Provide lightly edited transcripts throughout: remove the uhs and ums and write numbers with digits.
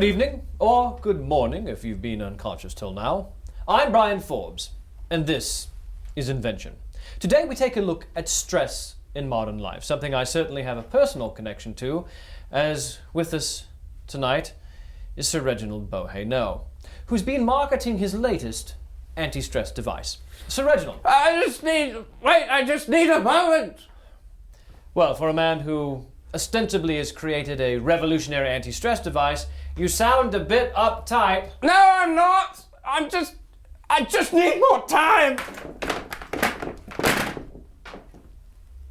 Good evening, or good morning if you've been unconscious till now. I'm Brian Forbes, and this is Invention. Today we take a look at stress in modern life, something I certainly have a personal connection to, as with us tonight is Sir Reginald Bohayno, who's been marketing his latest anti-stress device. Sir Reginald. I just need a moment. Well, for a man who ostensibly has created a revolutionary anti-stress device, you sound a bit uptight. No, I'm not. I just need more time.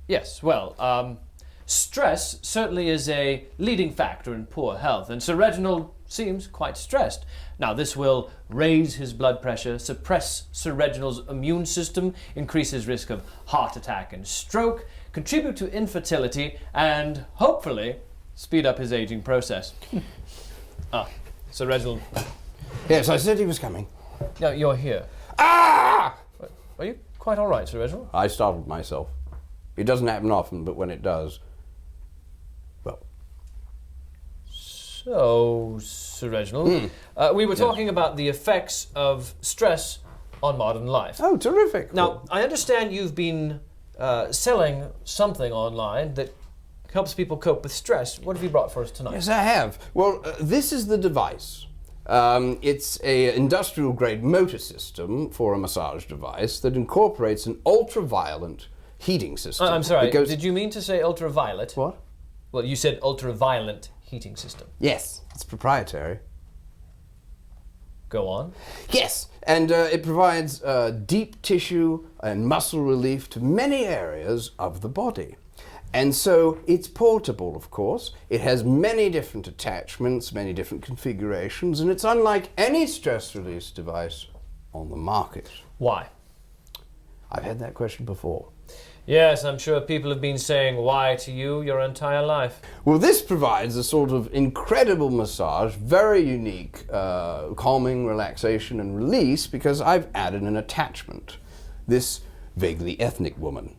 Yes, well, stress certainly is a leading factor in poor health, and Sir Reginald seems quite stressed. Now, this will raise his blood pressure, suppress Sir Reginald's immune system, increase his risk of heart attack and stroke, contribute to infertility, and hopefully speed up his aging process. Sir Reginald. Yes, I said he was coming. No, you're here. Ah! Are you quite all right, Sir Reginald? I startled myself. It doesn't happen often, but when it does, well. So, Sir Reginald, we were talking about the effects of stress on modern life. Oh, terrific. Now, I understand you've been selling something online that helps people cope with stress. What have you brought for us tonight? Yes, I have. Well, this is the device. It's an industrial-grade motor system for a massage device that incorporates an ultraviolet heating system. I'm sorry, did you mean to say ultraviolet? What? Well, you said ultraviolet heating system. Yes, it's proprietary. Go on. Yes, and it provides deep tissue and muscle relief to many areas of the body. And so it's portable, of course. It has many different attachments, many different configurations, and it's unlike any stress release device on the market. Why? I've had that question before. Yes, I'm sure people have been saying why to you your entire life. Well, this provides a sort of incredible massage, very unique, calming, relaxation, and release because I've added an attachment. This vaguely ethnic woman.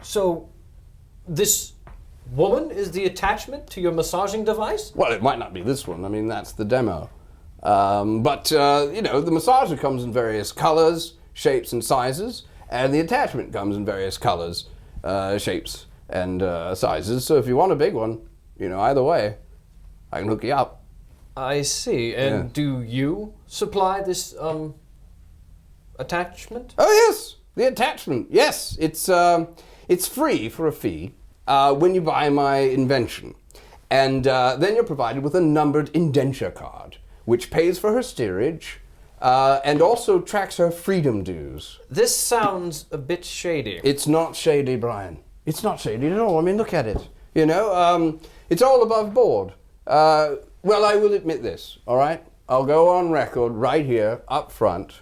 So, this woman is the attachment to your massaging device? Well, it might not be this one. I mean, that's the demo. But the massager comes in various colors, shapes, and sizes, and the attachment comes in various colors, shapes, and sizes. So if you want a big one, either way, I can hook you up. I see. And do you supply this attachment? Oh, yes, the attachment. Yes, it's free for a fee when you buy my Invention. And then you're provided with a numbered indenture card, which pays for her steerage and also tracks her freedom dues. This sounds a bit shady. It's not shady, Brian. It's not shady at all. I mean, look at it. It's all above board. Well, I will admit this, all right? I'll go on record right here, up front.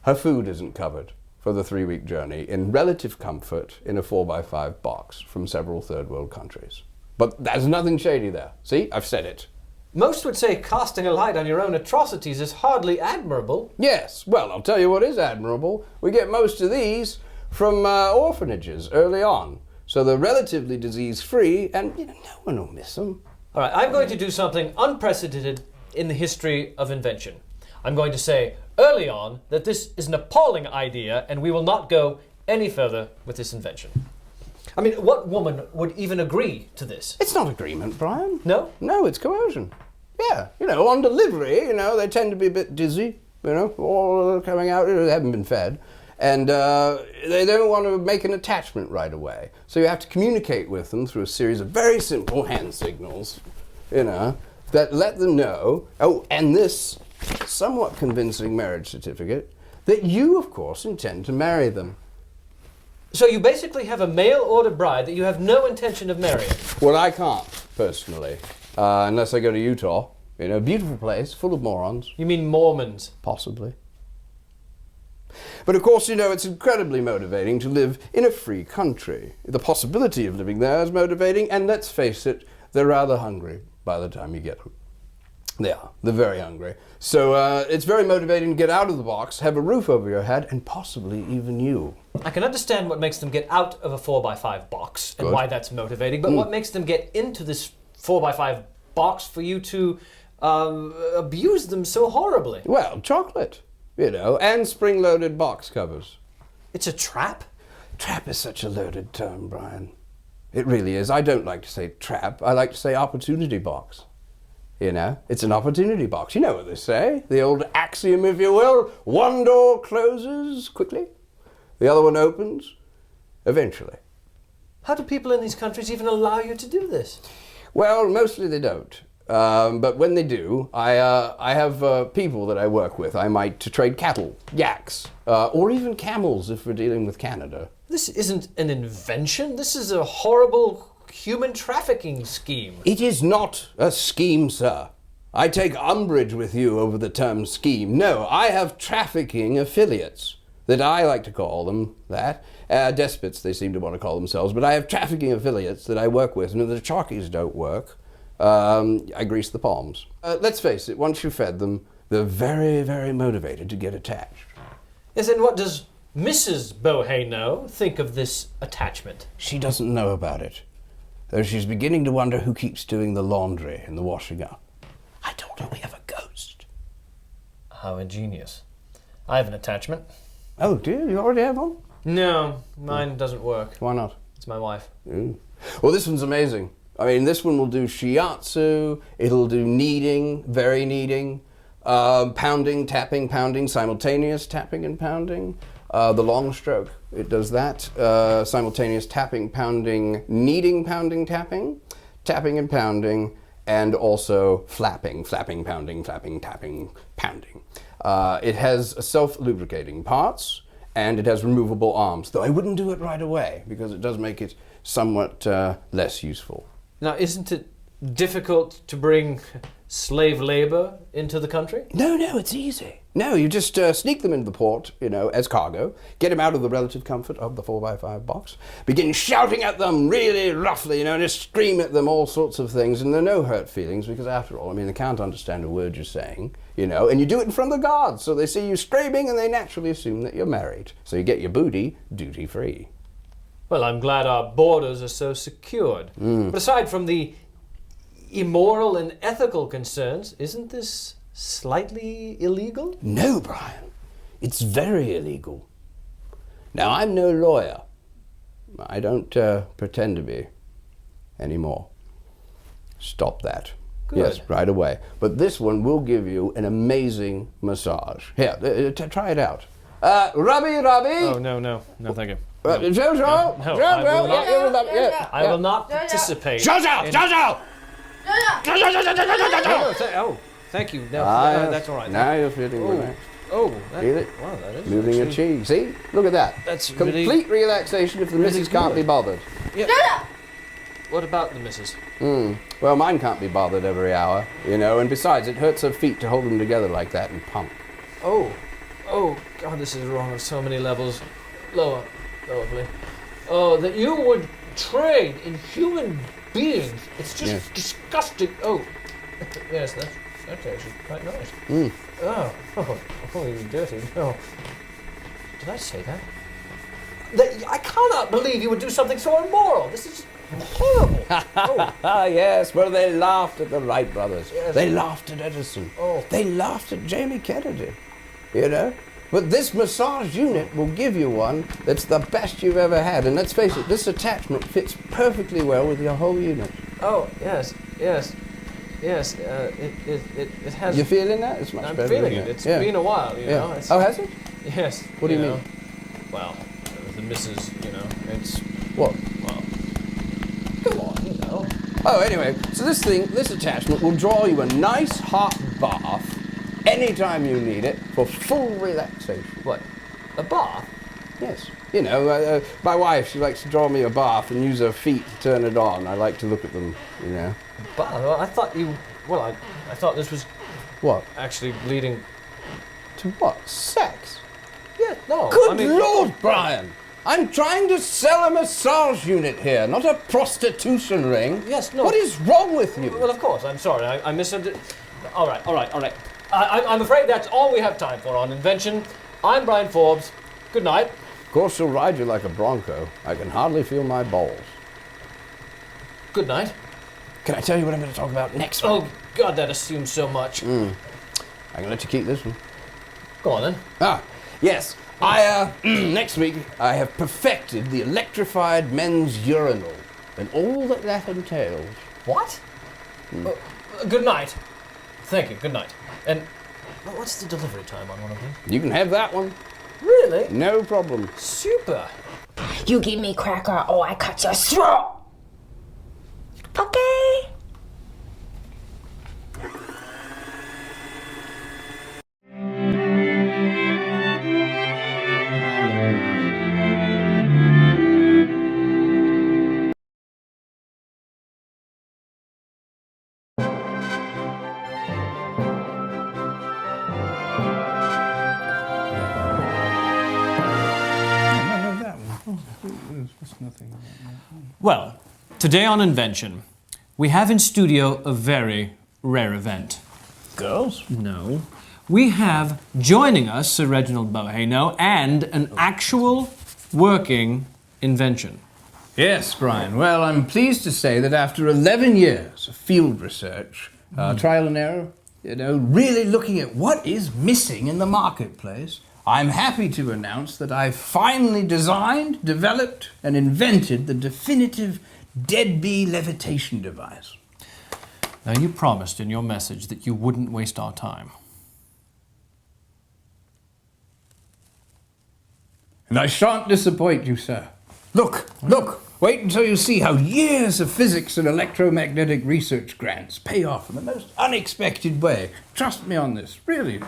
Her food isn't covered for the 3-week journey in relative comfort in a 4x5 box from several third world countries. But there's nothing shady there. See, I've said it. Most would say casting a light on your own atrocities is hardly admirable. Yes, well, I'll tell you what is admirable. We get most of these from orphanages early on. So they're relatively disease-free, and no one will miss them. All right, I'm going to do something unprecedented in the history of invention. I'm going to say early on that this is an appalling idea, and we will not go any further with this invention. I mean, what woman would even agree to this? It's not agreement, Brian. No? No, it's coercion. Yeah, on delivery, they tend to be a bit dizzy, all coming out, they haven't been fed. And they don't want to make an attachment right away. So you have to communicate with them through a series of very simple hand signals, that let them know, and this somewhat convincing marriage certificate, that you, of course, intend to marry them. So you basically have a mail-order bride that you have no intention of marrying? Well, I can't, personally, unless I go to Utah. Beautiful place, full of morons. You mean Mormons? Possibly. But of course, it's incredibly motivating to live in a free country. The possibility of living there is motivating, and let's face it, they're rather hungry by the time you get them. They are. They're very hungry. So it's very motivating to get out of the box, have a roof over your head, and possibly even you. I can understand what makes them get out of a 4x5 box and Good. why that's motivating, but what makes them get into this 4x5 box for you to abuse them so horribly? Well, chocolate, and spring-loaded box covers. It's a trap? Trap is such a loaded term, Brian. It really is. I don't like to say trap. I like to say opportunity box. It's an opportunity box. You know what they say. The old axiom, if you will. One door closes quickly. The other one opens eventually. How do people in these countries even allow you to do this? Well, mostly they don't. But when they do, I have people that I work with. I might to trade cattle, yaks, or even camels if we're dealing with Canada. This isn't an invention. This is a horrible human trafficking scheme. It is not a scheme, sir. I take umbrage with you over the term scheme. No, I have trafficking affiliates, that I like to call them that. Despots, they seem to want to call themselves, but I have trafficking affiliates that I work with, and if the chockies don't work, I grease the palms. Let's face it, once you've fed them, they're very, very motivated to get attached. Yes, and what does Mrs. Boheno think of this attachment? She doesn't know about it, though she's beginning to wonder who keeps doing the laundry and the washing up. I told her we have a ghost. How ingenious. I have an attachment. Oh, do you? You already have one? No, mine doesn't work. Why not? It's my wife. Well, this one's amazing. I mean, this one will do shiatsu, it'll do kneading, very kneading, pounding, tapping, pounding, simultaneous tapping and pounding. The long stroke, it does that. Simultaneous tapping, pounding, kneading, pounding, tapping, tapping and pounding, and also flapping, pounding, flapping, tapping, pounding. It has self-lubricating parts, and it has removable arms, though I wouldn't do it right away because it does make it somewhat less useful. Now, isn't it difficult to bring slave labor into the country? No, it's easy. No, you just sneak them into the port, as cargo, get them out of the relative comfort of the 4x5 box, begin shouting at them really roughly, just scream at them all sorts of things, and there are no hurt feelings because after all, they can't understand a word you're saying, and you do it in front of the guards, so they see you screaming and they naturally assume that you're married. So you get your booty duty-free. Well, I'm glad our borders are so secured. But aside from the immoral and ethical concerns, isn't this slightly illegal? No, Brian. It's very illegal. Now, I'm no lawyer. I don't pretend to be anymore. Stop that. Good. Yes, right away. But this one will give you an amazing massage. Here, try it out. Robbie. Oh, no, thank you. Jojo! I will not participate. Jojo! Oh, thank you. No, that's all right. Now you're feeling relaxed. Oh, Feel it? Wow, that is Moving your cheek. See? Look at that. That's complete really, relaxation if the missus can't be bothered. Yeah. What about the missus? Well, mine can't be bothered every hour, and besides, it hurts her feet to hold them together like that and pump. Oh, God, this is wrong on so many levels. Lower, please. Oh, that you would trade in human beings. It's just disgusting. Oh, yes, that's actually quite nice. Oh, you dirty. No. Did I say that? I cannot believe you would do something so immoral. This is horrible. Yes, well, they laughed at the Wright brothers. Yes. They laughed at Edison. Oh. They laughed at Jamie Kennedy, But this massage unit will give you one that's the best you've ever had. And let's face it, this attachment fits perfectly well with your whole unit. Oh, yes. It has... You feeling that? It's much better. I'm feeling it. It's been a while, know. It's, oh, has it? Yes. What do you mean? Well, the missus, it's... What? Well, go on, Oh, anyway, so this attachment will draw you a nice hot bath anytime you need it for full relaxation. What? A bath? Yes. My wife, she likes to draw me a bath and use her feet to turn it on. I like to look at them, A bath? Well, I thought you... Well, I thought this was... What? Actually leading... To what? Sex? Yeah, no. Good Lord, Brian! I'm trying to sell a massage unit here, not a prostitution ring. Yes, no. What is wrong with you? Well, of course, I'm sorry. I misunderstood. All right. I'm afraid that's all we have time for on Invention. I'm Brian Forbes. Good night. Of course, she'll ride you like a bronco. I can hardly feel my balls. Good night. Can I tell you what I'm going to talk about next week? Oh, God, that assumes so much. I can let you keep this one. Go on, then. Yes. Next week, I have perfected the electrified men's urinal and all that entails. What? Good night. Thank you, good night. And what's the delivery time on one of these? You can have that one. Really? No problem. Super. You give me cracker or I cut your throat. Okay. Well, today on Invention, we have in studio a very rare event. Girls? No. We have joining us Sir Reginald Boheno and an actual working invention. Yes, Brian. Well, I'm pleased to say that after 11 years of field research, trial and error, really looking at what is missing in the marketplace, I'm happy to announce that I've finally designed, developed, and invented the definitive dead bee levitation device. Now, you promised in your message that you wouldn't waste our time. And I shan't disappoint you, sir. Look! Wait until you see how years of physics and electromagnetic research grants pay off in the most unexpected way. Trust me on this, really.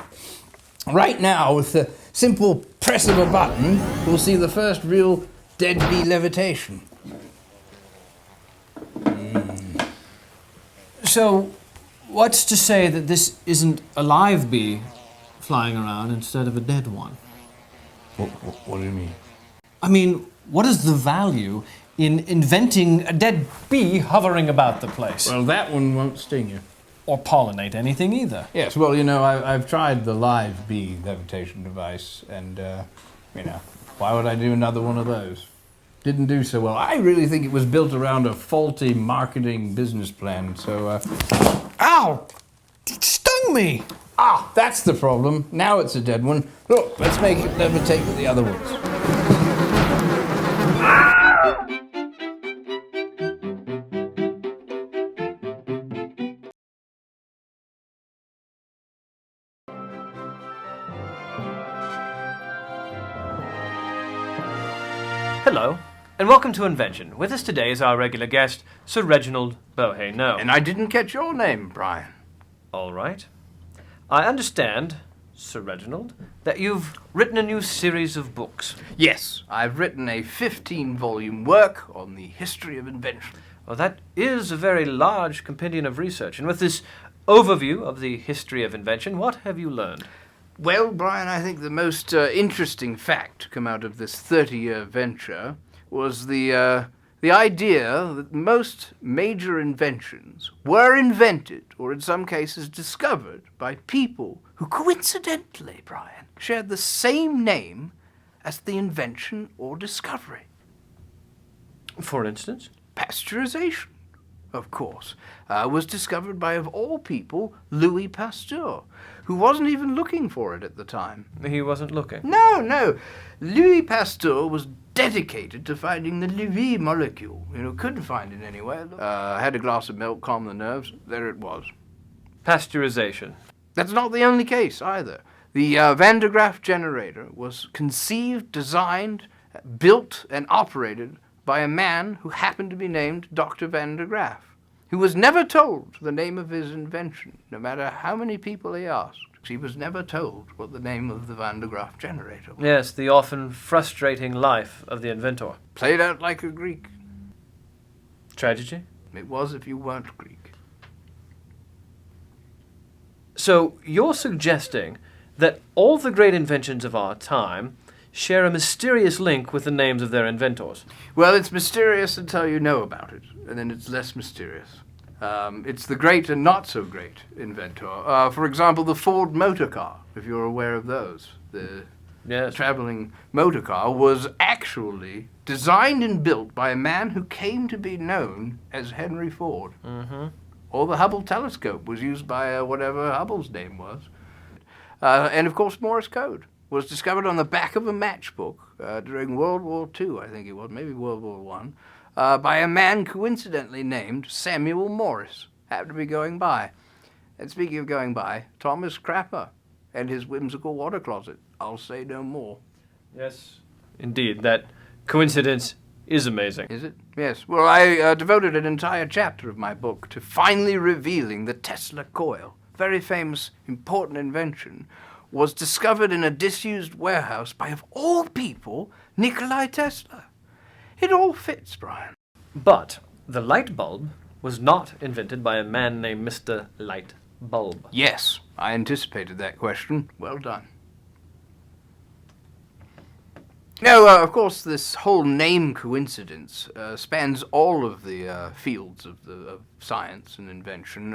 Right now, with the simple press of a button, we'll see the first real dead bee levitation. So, what's to say that this isn't a live bee flying around instead of a dead one? What do you mean? I mean, what is the value in inventing a dead bee hovering about the place? Well, that one won't sting you. Or pollinate anything either. Yes, well, I've tried the live bee levitation device, and, why would I do another one of those? Didn't do so well. I really think it was built around a faulty marketing business plan, so, Ow! It stung me! That's the problem. Now it's a dead one. Look, let's make it levitate with the other ones. Hello, and welcome to Invention. With us today is our regular guest, Sir Reginald Boheno. And I didn't catch your name, Brian. All right. I understand, Sir Reginald, that you've written a new series of books. Yes, I've written a 15-volume work on the history of invention. Well, that is a very large compendium of research. And with this overview of the history of invention, what have you learned? Well, Brian, I think the most interesting fact to come out of this 30-year venture was the idea that most major inventions were invented, or in some cases discovered, by people who coincidentally, Brian, shared the same name as the invention or discovery. For instance? Pasteurization, of course, was discovered by, of all people, Louis Pasteur, who wasn't even looking for it at the time. He wasn't looking? No. Louis Pasteur was dedicated to finding the Louis molecule. Couldn't find it anywhere. Had a glass of milk, calm the nerves. There it was. Pasteurization. That's not the only case, either. The Van de Graaff generator was conceived, designed, built, and operated by a man who happened to be named Dr. Van de Graaff, who was never told the name of his invention, no matter how many people he asked. He was never told what the name of the Van de Graaff generator was. Yes, the often frustrating life of the inventor. Played out like a Greek. Tragedy? It was if you weren't Greek. So you're suggesting that all the great inventions of our time share a mysterious link with the names of their inventors? Well, it's mysterious until you know about it, and then it's less mysterious. It's the great and not so great inventor. For example, the Ford motor car, if you're aware of those. The Yes. traveling motor car, was actually designed and built by a man who came to be known as Henry Ford. Mm-hmm. Or the Hubble telescope was used by whatever Hubble's name was. And of course, Morse code was discovered on the back of a matchbook during World War II, I think it was, maybe World War I, by a man coincidentally named Samuel Morse, happened to be going by. And speaking of going by, Thomas Crapper and his whimsical water closet. I'll say no more. Yes. Indeed, that coincidence is amazing. Is it? Yes. Well, I devoted an entire chapter of my book to finally revealing the Tesla coil, very famous, important invention, was discovered in a disused warehouse by, of all people, Nikolai Tesla. It all fits, Brian. But the light bulb was not invented by a man named Mr. Light Bulb. Yes, I anticipated that question. Well done. Now, of course, this whole name coincidence spans all of the fields of science and invention.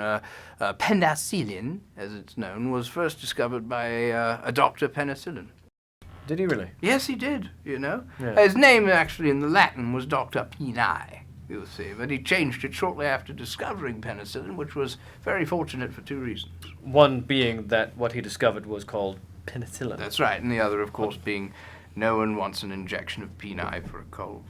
Penicillin, as it's known, was first discovered by a Dr. Penicillin. Did he really? Yes, he did, you know. Yeah. His name, actually, in the Latin was Dr. Peni, you'll see, but he changed it shortly after discovering penicillin, which was very fortunate for two reasons. One being that what he discovered was called penicillin. That's right, and the other, of course, being no one wants an injection of peni for a cold.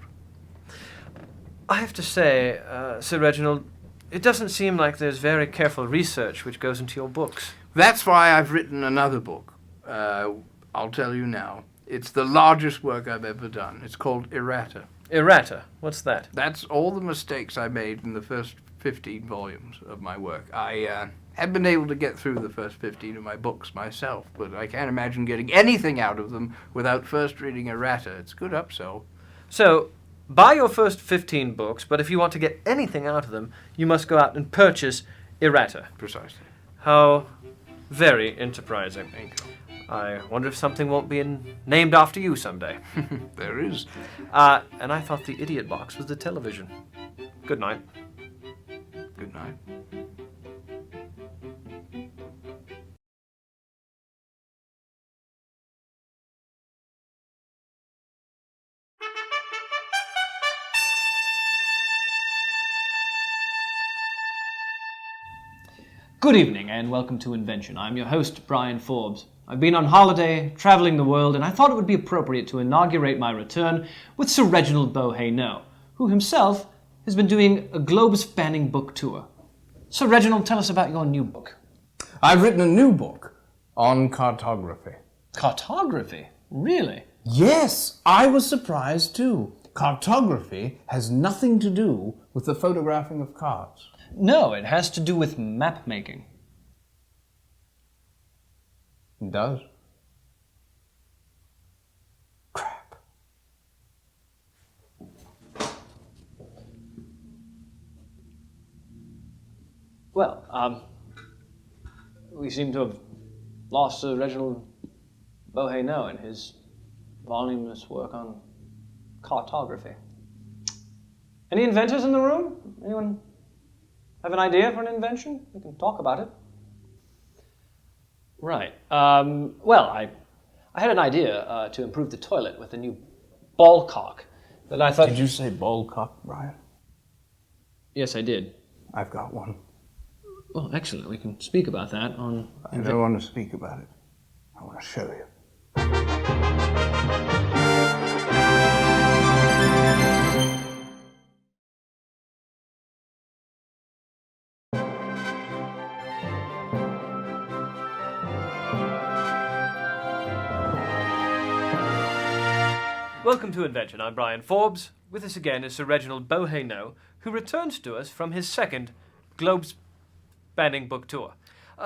I have to say, Sir Reginald, it doesn't seem like there's very careful research which goes into your books. That's why I've written another book. I'll tell you now. It's the largest work I've ever done. It's called Errata. Errata? What's that? That's all the mistakes I made in the first 15 volumes of my work. I have been able to get through the first 15 of my books myself, but I can't imagine getting anything out of them without first reading Errata. It's good upsell. So, buy your first 15 books, but if you want to get anything out of them, you must go out and purchase Errata. Precisely. How very enterprising. Thank you. I wonder if something won't be named after you someday. There is. And I thought the idiot box was the television. Good night. Good night. Good evening and welcome to Invention. I'm your host, Brian Forbes. I've been on holiday, traveling the world, and I thought it would be appropriate to inaugurate my return with Sir Reginald Beauhainaux, who himself has been doing a globe-spanning book tour. Sir Reginald, tell us about your new book. I've written a new book on cartography. Cartography? Really? Yes, I was surprised too. Cartography has nothing to do with the photographing of cars. No, it has to do with map making. It does. Crap. Well, we seem to have lost Sir Reginald Beauhainaux in his voluminous work on cartography. Any inventors in the room? Anyone have an idea for an invention? We can talk about it. Right. Well, I had an idea to improve the toilet with a new ball cock that I thought... Did you say ball cock, Brian? Yes, I did. I've got one. Well, excellent. We can speak about that on... I don't want to speak about it. I want to show you. Welcome to Invention. I'm Brian Forbes. With us again is Sir Reginald Beauhainaux, who returns to us from his second globe-spanning book tour.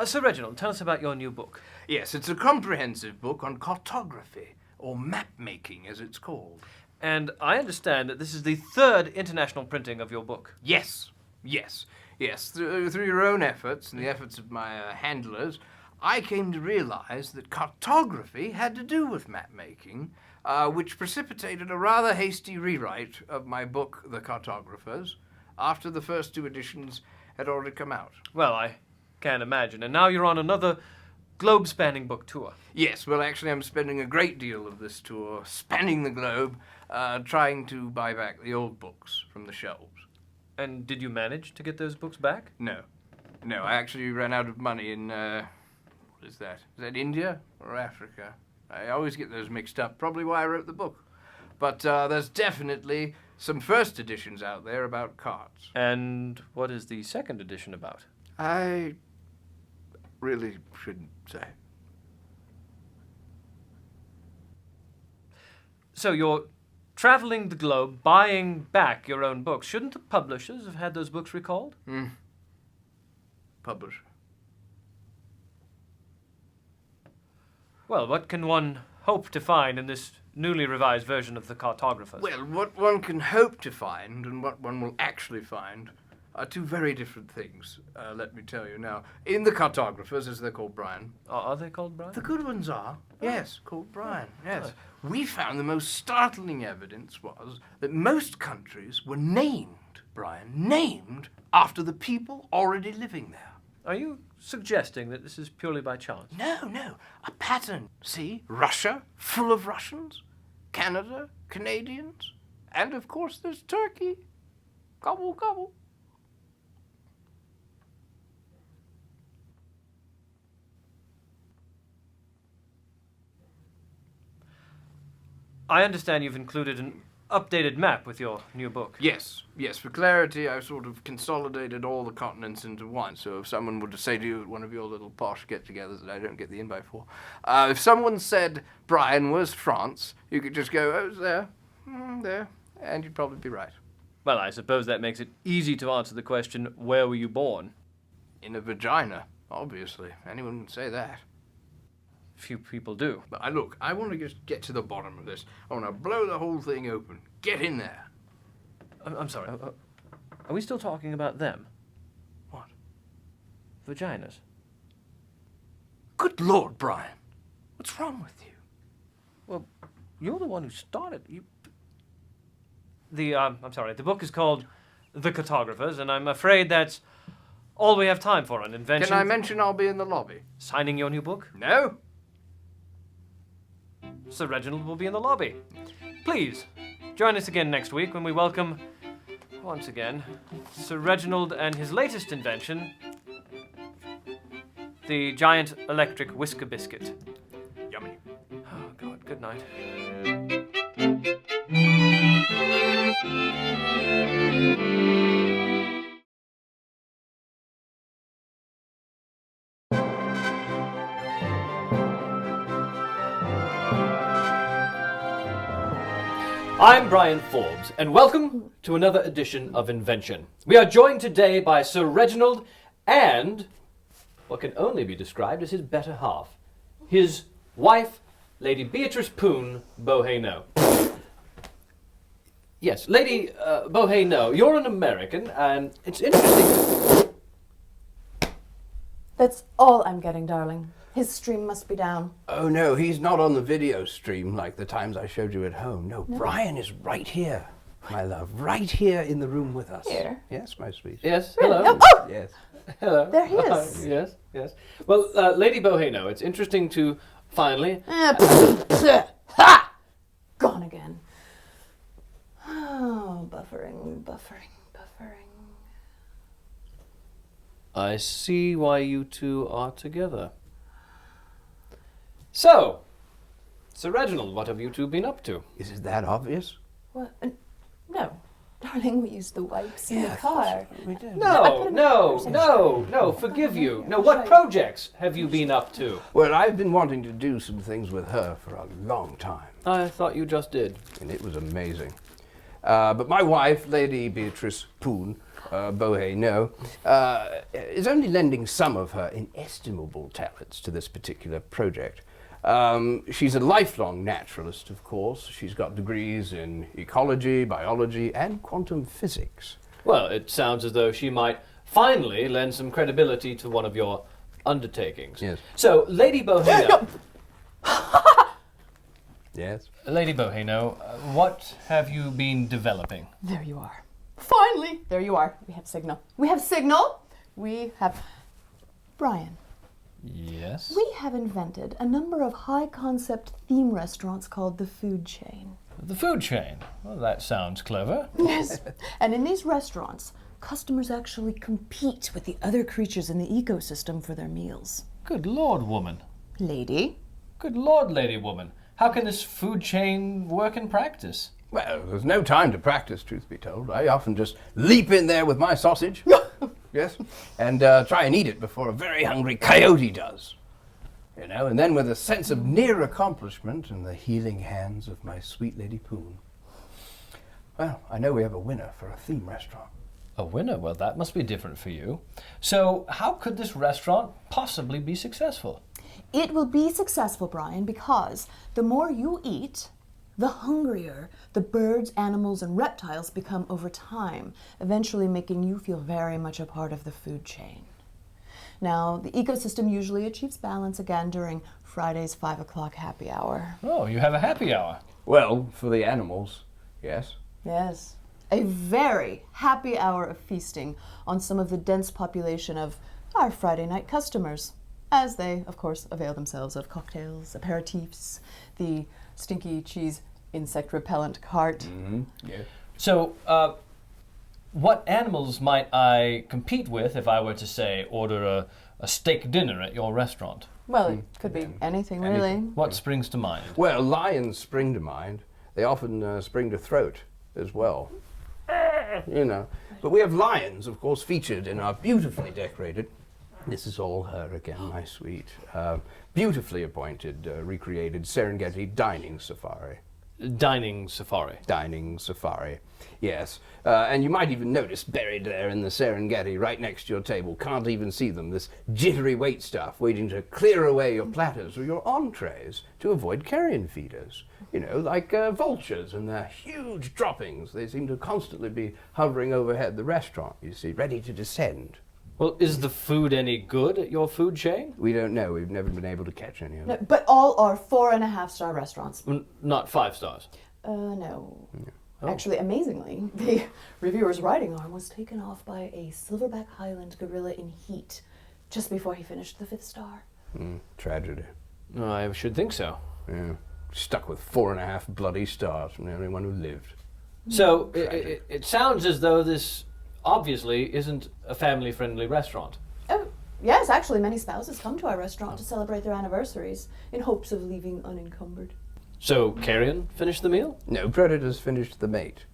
Sir Reginald, tell us about your new book. Yes, it's a comprehensive book on cartography, or map-making as it's called. And I understand that this is the third international printing of your book. Yes. Through your own efforts and the efforts of my handlers, I came to realize that cartography had to do with map-making, which precipitated a rather hasty rewrite of my book, The Cartographers, after the first two editions had already come out. Well, I can't imagine. And now you're on another globe-spanning book tour. Yes, well, actually, I'm spending a great deal of this tour spanning the globe, trying to buy back the old books from the shelves. And did you manage to get those books back? No. No, I actually ran out of money in, what is that? Is that India or Africa? I always get those mixed up, probably why I wrote the book. But there's definitely some first editions out there about cards. And what is the second edition about? I really shouldn't say. So you're traveling the globe, buying back your own books. Shouldn't the publishers have had those books recalled? Publisher. Well, what can one hope to find in this newly revised version of the Cartographers? Well, what one can hope to find and what one will actually find are two very different things, let me tell you now. In the Cartographers, as they're called, Brian. Are they called Brian? The good ones are, yes, called Brian, yes. We found the most startling evidence was that most countries were named, Brian, named after the people already living there. Are you suggesting that this is purely by chance? No, a pattern. See, Russia, full of Russians, Canada, Canadians, and of course there's Turkey. Gobble, gobble. I understand you've included an updated map with your new book. Yes, for clarity, I've sort of consolidated all the continents into one. So if someone were to say to you at one of your little posh get-togethers that I don't get the invite for, if someone said, Brian, where's France? You could just go, oh, it's there, there, and you'd probably be right. Well, I suppose that makes it easy to answer the question, where were you born? In a vagina, obviously. Anyone would say that. Few people do. But I want to just get to the bottom of this. I want to blow the whole thing open. Get in there. I'm sorry. Are we still talking about them? What? Vaginas. Good Lord, Brian. What's wrong with you? Well, you're the one who started. I'm sorry. The book is called The Cartographers, and I'm afraid that's all we have time for on Invention. Can I mention I'll be in the lobby? Signing your new book? No. Sir Reginald will be in the lobby. Please, join us again next week when we welcome, once again, Sir Reginald and his latest invention, the giant electric whisker biscuit. Yummy. Oh, God, good night. I'm Brian Forbes, and welcome to another edition of Invention. We are joined today by Sir Reginald and what can only be described as his better half, his wife, Lady Beatrice Poon Boheno. Yes, Lady Boheno, you're an American, and it's interesting. That's all I'm getting, darling. His stream must be down. Oh, no, he's not on the video stream like the times I showed you at home. No, Brian is right here, my love, right here in the room with us. Here? Yes, my sweet. Yes, hello. Oh! Yes. Hello. There he is. Yes. Well, Lady Boheno, it's interesting to finally... Ha! Gone again. Oh, buffering. I see why you two are together. So, Sir Reginald, what have you two been up to? Is it that obvious? What? No. Darling, we used the wipes in the car. We did. No, forgive you. No, what projects have you been up to? Well, I've been wanting to do some things with her for a long time. I thought you just did. And it was amazing. But my wife, Lady Beatrice Poon Boheno, is only lending some of her inestimable talents to this particular project. She's a lifelong naturalist, of course. She's got degrees in ecology, biology, and quantum physics. Well, it sounds as though she might finally lend some credibility to one of your undertakings. Yes. So, Lady Boheno... Yes? Lady Boheno, what have you been developing? There you are. Finally! There you are. We have signal. We have Brian. Yes? We have invented a number of high-concept theme restaurants called the food chain. The food chain. Well, that sounds clever. Yes. And in these restaurants, customers actually compete with the other creatures in the ecosystem for their meals. Good Lord, woman. Lady? Good Lord, lady woman. How can this food chain work in practice? Well, there's no time to practice, truth be told. I often just leap in there with my sausage, yes, and try and eat it before a very hungry coyote does. You know, and then with a sense of near accomplishment and the healing hands of my sweet Lady Poon. Well, I know we have a winner for a theme restaurant. A winner? Well, that must be different for you. So, how could this restaurant possibly be successful? It will be successful, Brian, because the more you eat, the hungrier the birds, animals, and reptiles become over time, eventually making you feel very much a part of the food chain. Now, the ecosystem usually achieves balance again during Friday's 5 o'clock happy hour. Oh, you have a happy hour. Well, for the animals, yes. Yes. A very happy hour of feasting on some of the dense population of our Friday night customers, as they, of course, avail themselves of cocktails, aperitifs, the stinky cheese insect repellent cart. Mm-hmm. Yeah. So, what animals might I compete with if I were to, say, order a steak dinner at your restaurant? Well, it could be anything, really. What springs to mind? Well, lions spring to mind. They often spring to throat as well. You know. But we have lions, of course, featured in our beautifully decorated, this is all her again, my sweet, beautifully appointed, recreated Serengeti dining safari. Dining safari. Dining safari, yes. And you might even notice buried there in the Serengeti, right next to your table, can't even see them, this jittery wait staff waiting to clear away your platters or your entrees to avoid carrion feeders. You know, like vultures and their huge droppings. They seem to constantly be hovering overhead the restaurant, you see, ready to descend. Well, is the food any good at your food chain? We don't know. We've never been able to catch any of No, it. but all are 4.5-star restaurants. Not 5 stars. No. Oh. Actually, amazingly, the reviewer's riding arm was taken off by a silverback Highland gorilla in heat just before he finished the 5th star. Tragedy. Oh, I should think so. Yeah. Stuck with 4.5 bloody stars from the only one who lived. So, it sounds as though this obviously isn't a family-friendly restaurant. Oh, yes, actually, many spouses come to our restaurant to celebrate their anniversaries in hopes of leaving unencumbered. So, carrion finished the meal? No, predators finished the mate.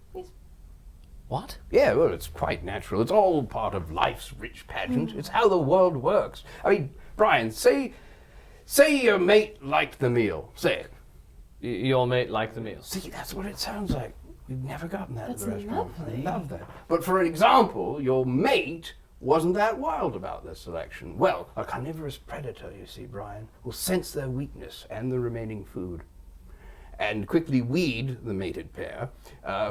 What? Yeah, well, it's quite natural. It's all part of life's rich pageant. It's how the world works. I mean, Brian, say your mate liked the meal. Say it. Your mate liked the meal. See, that's what it sounds like. We've never gotten that That's at the restaurant. lovely. I love that. But for example, your mate wasn't that wild about their selection. Well, a carnivorous predator, you see, Brian, will sense their weakness and the remaining food and quickly weed the mated pair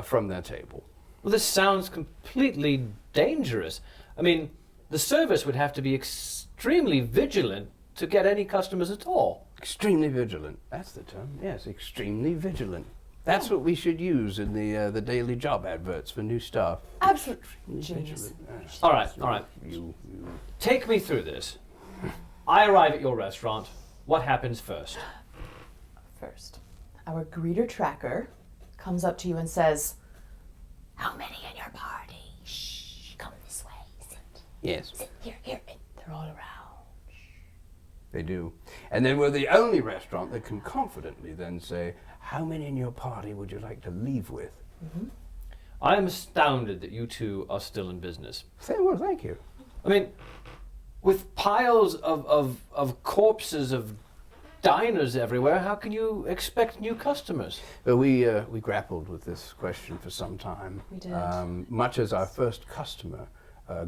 from their table. Well, this sounds completely dangerous. I mean, the service would have to be extremely vigilant to get any customers at all. Extremely vigilant. That's the term. Yes, extremely vigilant. That's what we should use in the daily job adverts for new staff. Absolutely genius. Vigilant. All right. You. Take me through this. I arrive at your restaurant. What happens first? First, our greeter tracker comes up to you and says, How many in your party? Shh, come this way. Sit. Yes, Here. they're all around. they do. And then we're the only restaurant that can confidently then say, how many in your party would you like to leave with? I am astounded that you two are still in business. Say, well, thank you. I mean, with piles of corpses of diners everywhere, how can you expect new customers? Well, we grappled with this question for some time. We did. Much as our first customer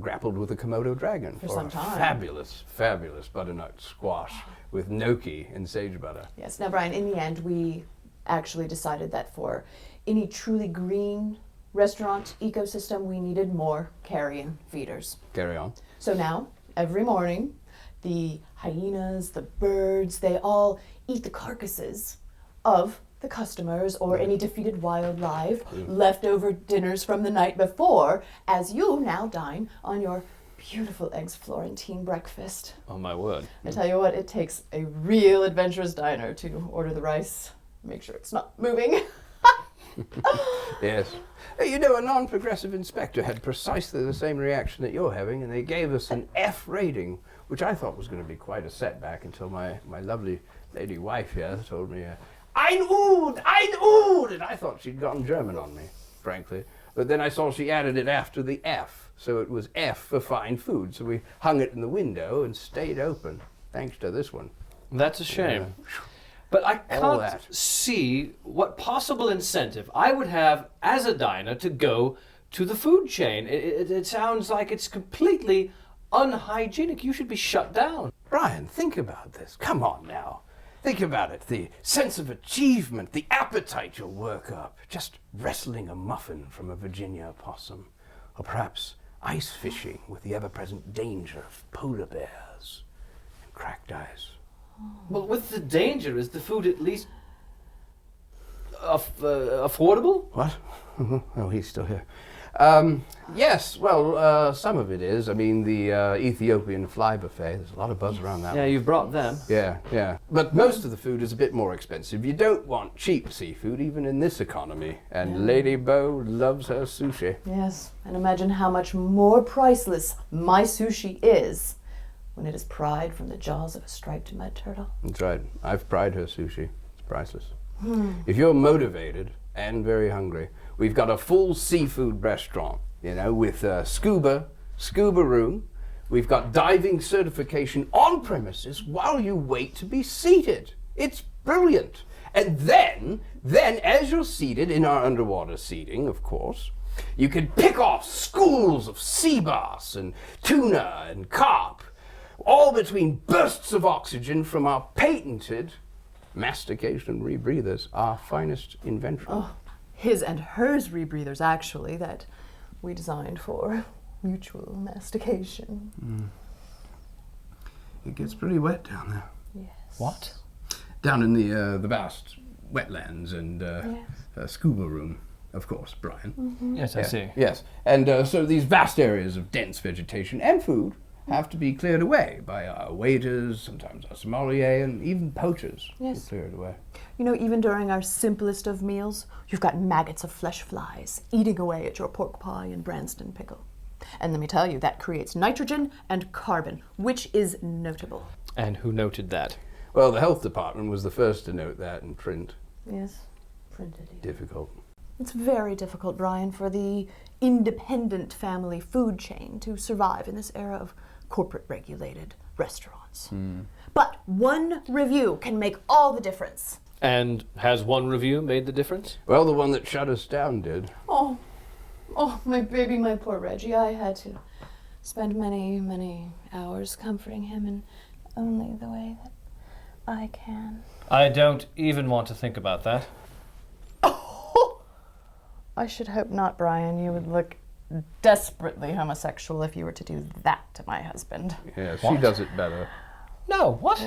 grappled with the Komodo dragon For some a time. fabulous butternut squash with gnocchi and sage butter. Yes, now, Brian, in the end, we actually decided that for any truly green restaurant ecosystem, we needed more carrion feeders. Carry on. So now, every morning, the hyenas, the birds, they all eat the carcasses of the customers or any defeated wildlife, leftover dinners from the night before, as you now dine on your beautiful eggs Florentine breakfast. Oh, my word. I tell you what, it takes a real adventurous diner to order the rice. Make sure it's not moving. Yes. Hey, you know, a non-progressive inspector had precisely the same reaction that you're having, and they gave us an F rating, which I thought was going to be quite a setback until my lovely lady wife here told me, ein Ud, and I thought she'd gotten German on me, frankly. But then I saw she added it after the F, so it was F for fine food, so we hung it in the window and stayed open, thanks to this one. That's a shame. But I can't see what possible incentive I would have as a diner to go to the food chain. It sounds like it's completely unhygienic. You should be shut down. Brian, think about this. Come on now. Think about it. The sense of achievement, the appetite you'll work up. Just wrestling a muffin from a Virginia opossum. Or perhaps ice fishing with the ever-present danger of polar bears and cracked ice. Well, with the danger, is the food at least affordable? What? Oh, he's still here. Yes, well, some of it is. I mean, the Ethiopian fly buffet, there's a lot of buzz around that Yeah, one. you brought them. Yeah. But most of the food is a bit more expensive. You don't want cheap seafood, even in this economy. And Lady Bo loves her sushi. Yes, and imagine how much more priceless my sushi is when it is pried from the jaws of a striped mud turtle. That's right. I've pried her sushi. It's priceless. If you're motivated and very hungry, we've got a full seafood restaurant, you know, with a scuba room. We've got diving certification on premises while you wait to be seated. It's brilliant. And then as you're seated in our underwater seating, of course, you can pick off schools of sea bass and tuna and carp, all between bursts of oxygen from our patented mastication rebreathers, our finest invention. Oh, his and hers rebreathers, actually, that we designed for mutual mastication. It gets pretty wet down there. Yes. What? Down in the vast wetlands and scuba room, of course, Brian. Yes, I see. Yes, and so these vast areas of dense vegetation and food have to be cleared away by our waiters, sometimes our sommelier, and even poachers to clear it away. You know, even during our simplest of meals, you've got maggots of flesh flies eating away at your pork pie and Branston pickle. And let me tell you, that creates nitrogen and carbon, which is notable. And who noted that? Well, the health department was the first to note that in print. Yes, printed. Difficult. It's very difficult, Brian, for the independent family food chain to survive in this era of corporate regulated restaurants. But one review can make all the difference. And has one review made the difference? Well, the one that shut us down did. Oh, my baby, my poor Reggie. I had to spend many, many hours comforting him in only the way that I can. I don't even want to think about that. Oh, I should hope not, Brian. You would look desperately homosexual if you were to do that to my husband. Yeah, she What? does it better. No, what?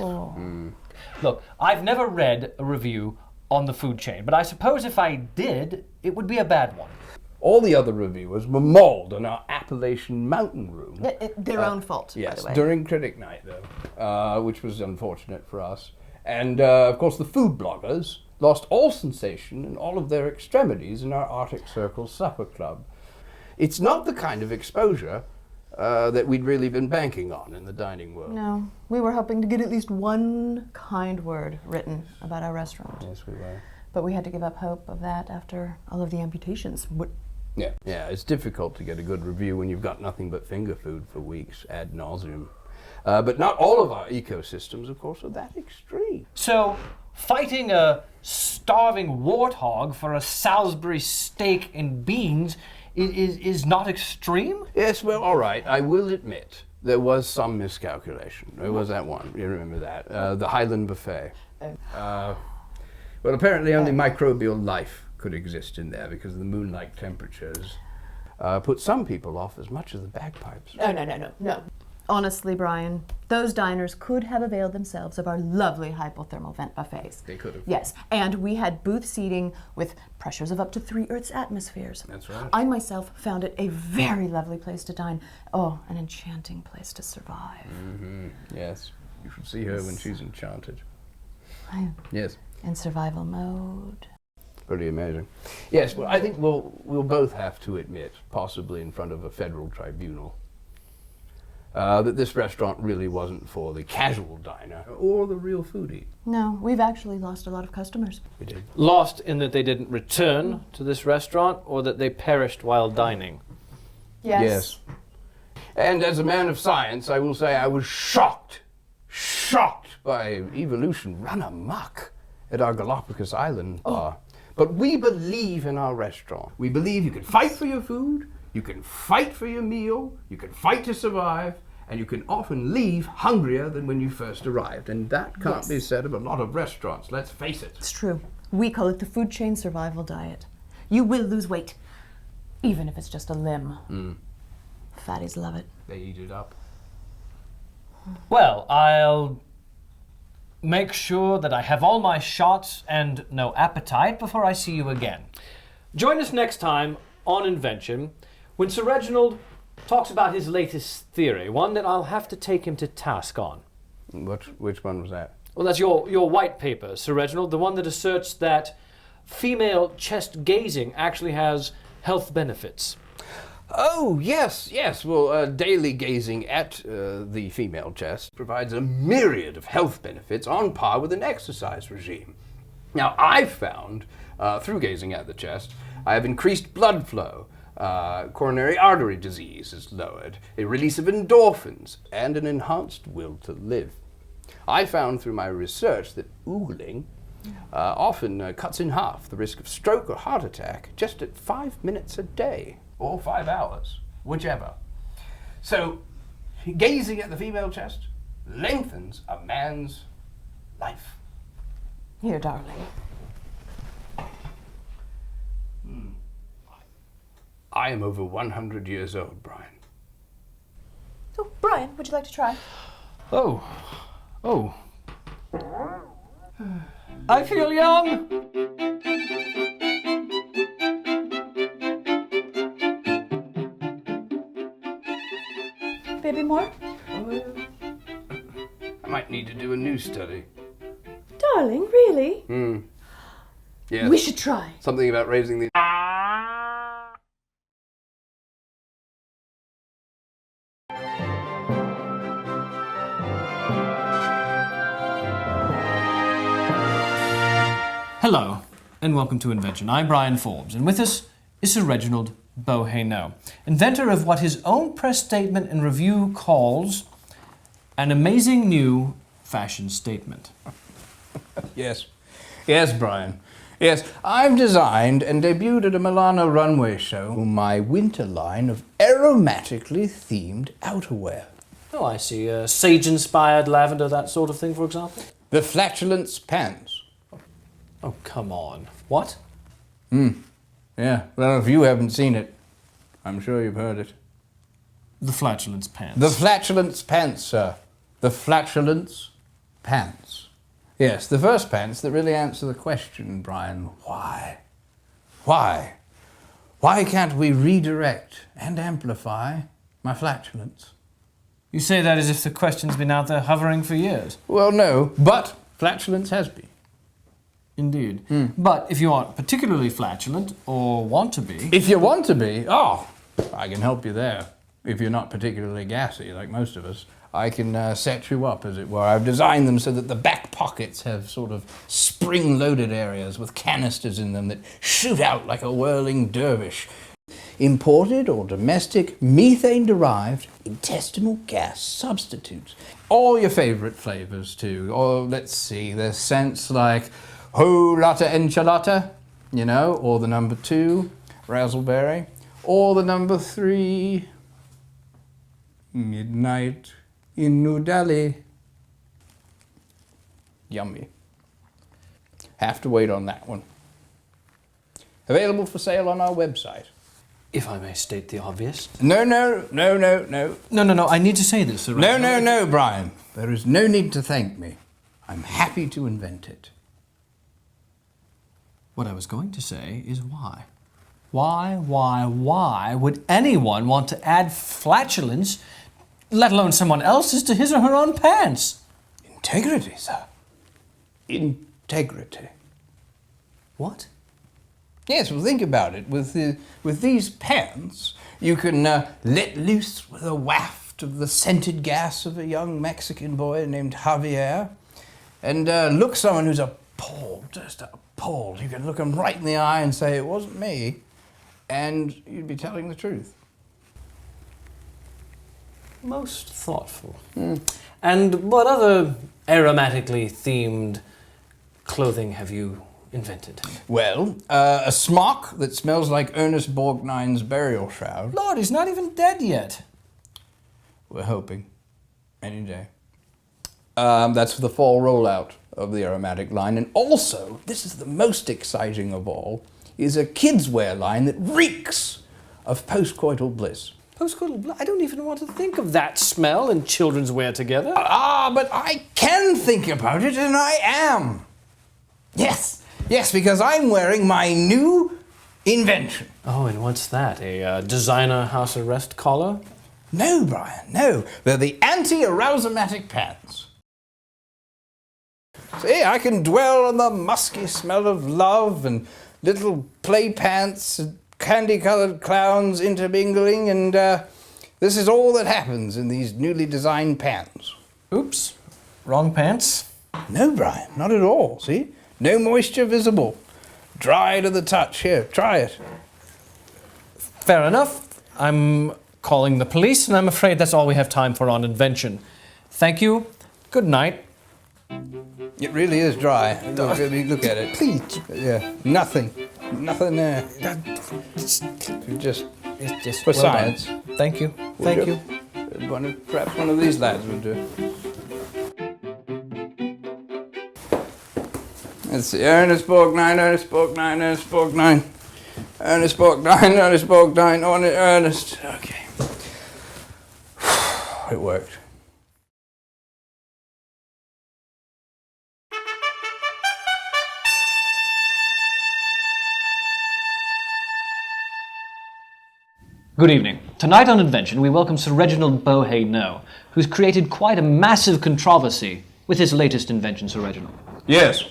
Look, I've never read a review on the food chain, but I suppose if I did, it would be a bad one. All the other reviewers were mauled in our Appalachian mountain room. Their own fault, Yes, by the way. during critic night, though, which was unfortunate for us. And, of course, the food bloggers lost all sensation and all of their extremities in our Arctic Circle supper club. It's not the kind of exposure that we'd really been banking on in the dining world. No, we were hoping to get at least one kind word written about our restaurant. Yes, we were. But we had to give up hope of that after all of the amputations. Yeah, it's difficult to get a good review when you've got nothing but finger food for weeks ad nauseum. But not all of our ecosystems, of course, are that extreme. So, fighting a starving warthog for a Salisbury steak and beans is not extreme? Yes, well, all right, I will admit there was some miscalculation. There was that one, you remember that, the Highland Buffet. Well, apparently only microbial life could exist in there because the moon-like temperatures put some people off as much as the bagpipes. No. Honestly, Brian, those diners could have availed themselves of our lovely hypothermal vent buffets. They could have. Yes, and we had booth seating with pressures of up to 3 Earth's atmospheres. That's right. I myself found it a very lovely place to dine. Oh, an enchanting place to survive. Mm-hmm. Yes. You should see her when she's enchanted. Yes. In survival mode. Pretty amazing. Yes, well, I think we'll both have to admit, possibly in front of a federal tribunal, that this restaurant really wasn't for the casual diner or the real foodie. No, we've actually lost a lot of customers. We did. Lost in that they didn't return to this restaurant, or that they perished while dining? Yes. And as a man of science, I will say I was shocked by evolution run amok at our Galapagos Island bar. But we believe in our restaurant. We believe you can fight for your food, you can fight for your meal, you can fight to survive, and you can often leave hungrier than when you first arrived. And that can't be said of a lot of restaurants, let's face it. It's true. We call it the food chain survival diet. You will lose weight, even if it's just a limb. Fatties love it. They eat it up. Well, I'll make sure that I have all my shots and no appetite before I see you again. Join us next time on Invention when Sir Reginald talks about his latest theory, one that I'll have to take him to task on. Which one was that? Well, that's your white paper, Sir Reginald, the one that asserts that female chest gazing actually has health benefits. Oh, yes. Well, daily gazing at the female chest provides a myriad of health benefits on par with an exercise regime. Now, I've found, through gazing at the chest, I have increased blood flow, coronary artery disease is lowered, a release of endorphins, and an enhanced will to live. I found through my research that oogling often cuts in half the risk of stroke or heart attack just at 5 minutes a day. Or 5 hours, whichever. So, gazing at the female chest lengthens a man's life. Here, darling. I am over 100 years old, Brian. Oh, Brian, would you like to try? Oh. I feel young. Baby, more? I might need to do a new study. Darling, really? Yes. We should try. Something about raising the... Hello, and welcome to Invention. I'm Brian Forbes, and with us is Sir Reginald Beauhainaut, inventor of what his own press statement and review calls an amazing new fashion statement. Yes, Brian. Yes, I've designed and debuted at a Milano runway show my winter line of aromatically themed outerwear. Oh, I see. Sage-inspired lavender, that sort of thing, for example? The flatulence pants. Oh, come on. What? Yeah, well, if you haven't seen it, I'm sure you've heard it. The flatulence pants. The flatulence pants, sir. The flatulence pants. Yes, the first pants that really answer the question, Brian, why? Why? Why can't we redirect and amplify my flatulence? You say that as if the question's been out there hovering for years. Well, no, but flatulence has been. Indeed. But if you aren't particularly flatulent, or want to be... If you want to be, I can help you there. If you're not particularly gassy, like most of us, I can set you up, as it were. I've designed them so that the back pockets have sort of spring-loaded areas with canisters in them that shoot out like a whirling dervish. Imported or domestic, methane-derived intestinal gas substitutes. All your favorite flavors, too. Or, let's see, there's scents like Ho Latte Enchilada, you know, or the number 2, Razzleberry, or the number 3, Midnight in New Delhi. Yummy. Have to wait on that one. Available for sale on our website. If I may state the obvious. No. No, I need to say this, Sir Reginald. No, Brian. There is no need to thank me. I'm happy to invent it. What I was going to say is why. Why would anyone want to add flatulence, let alone someone else's, to his or her own pants? Integrity, sir. Integrity. What? Yes, well, think about it. With these pants, you can let loose with a waft of the scented gas of a young Mexican boy named Javier, and look someone who's appalled, just appalled. You can look him right in the eye and say, it wasn't me, and you'd be telling the truth. Most thoughtful. And what other aromatically themed clothing have you invented? Well, a smock that smells like Ernest Borgnine's burial shroud. Lord, he's not even dead yet. We're hoping. Any day. That's for the fall rollout of the aromatic line. And also, this is the most exciting of all, is a kids' wear line that reeks of postcoital bliss. Postcoital blood? I don't even want to think of that smell in children's wear together. But I can think about it, and I am. Yes, because I'm wearing my new invention. Oh, and what's that? A designer house arrest collar? No, Brian, no. They're the anti-arousomatic pants. See, I can dwell on the musky smell of love and little play pants and candy-coloured clowns intermingling, and this is all that happens in these newly designed pants. Oops, wrong pants. No, Brian, not at all, see? No moisture visible. Dry to the touch. Here, try it. Fair enough. I'm calling the police, and I'm afraid that's all we have time for on Invention. Thank you. Good night. It really is dry. Look at it. Please. Yeah, nothing there. Just for well science. done. Thank you. Thank you. Perhaps one of these lads would do. Let's see. Ernest Borgnine. On it, Ernest. Okay. It worked. Good evening. Tonight on Invention, we welcome Sir Reginald Beauhay-No, who's created quite a massive controversy with his latest invention, Sir Reginald. Yes.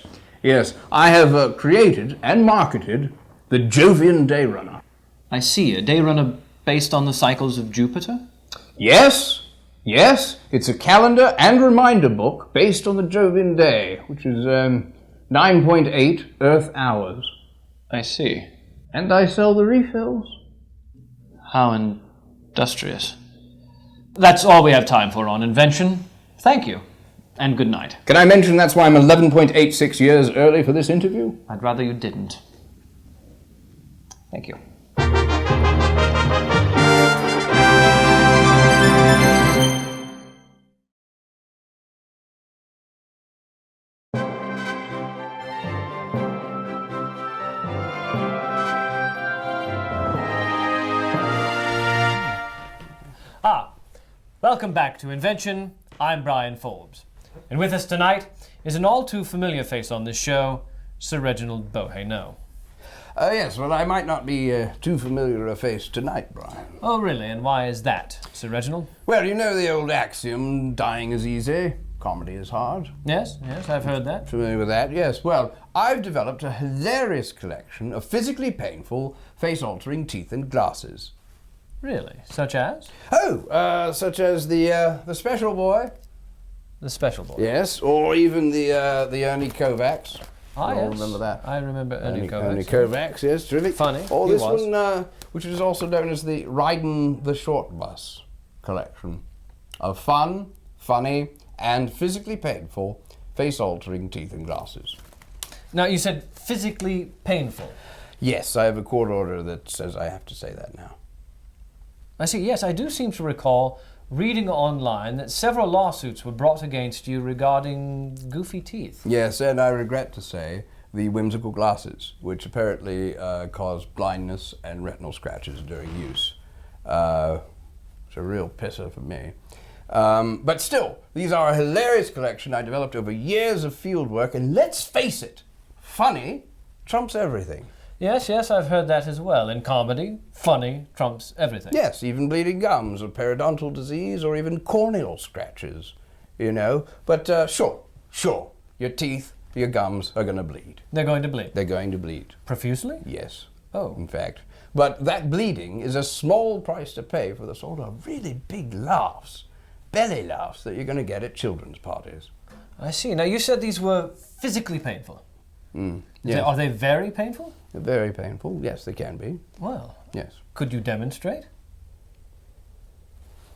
I have created and marketed the Jovian Day Runner. I see. A day runner based on the cycles of Jupiter? Yes. It's a calendar and reminder book based on the Jovian Day, which is 9.8 Earth hours. I see. And I sell the refills. How industrious. That's all we have time for on Invention. Thank you, and good night. Can I mention that's why I'm 11.86 years early for this interview? I'd rather you didn't. Thank you. Welcome back to Invention. I'm Brian Forbes. And with us tonight is an all too familiar face on this show, Sir Reginald Beauhay-No. Yes, well, I might not be too familiar a face tonight, Brian. Oh, really? And why is that, Sir Reginald? Well, you know the old axiom, dying is easy, comedy is hard. Yes, I've heard that. Familiar with that? Yes. Well, I've developed a hilarious collection of physically painful, face-altering teeth and glasses. Really? Such as? Such as the Special Boy. The Special Boy? Yes, or even the Ernie Kovacs. Ah, You all yes. remember that? I remember Ernie Kovacs. Ernie Kovacs, yes, terrific. Funny, Or he this was. one, which is also known as the Ridin' the Short Bus collection of fun, funny, and physically painful, face-altering teeth and glasses. Now, you said physically painful. Yes, I have a court order that says I have to say that now. I see, yes, I do seem to recall reading online that several lawsuits were brought against you regarding goofy teeth. Yes, and I regret to say the whimsical glasses, which apparently cause blindness and retinal scratches during use. It's a real pisser for me. But still, these are a hilarious collection I developed over years of field work, and let's face it, funny trumps everything. Yes, I've heard that as well. In comedy, funny trumps everything. Yes, even bleeding gums or periodontal disease or even corneal scratches, you know. But sure, your teeth, your gums are going to bleed. They're going to bleed? They're going to bleed. Profusely? Yes. Oh. In fact. But that bleeding is a small price to pay for the sort of really big laughs, belly laughs that you're going to get at children's parties. I see. Now, you said these were physically painful. Yes. Are they very painful? They're very painful. Yes, they can be. Well, yes. Could you demonstrate?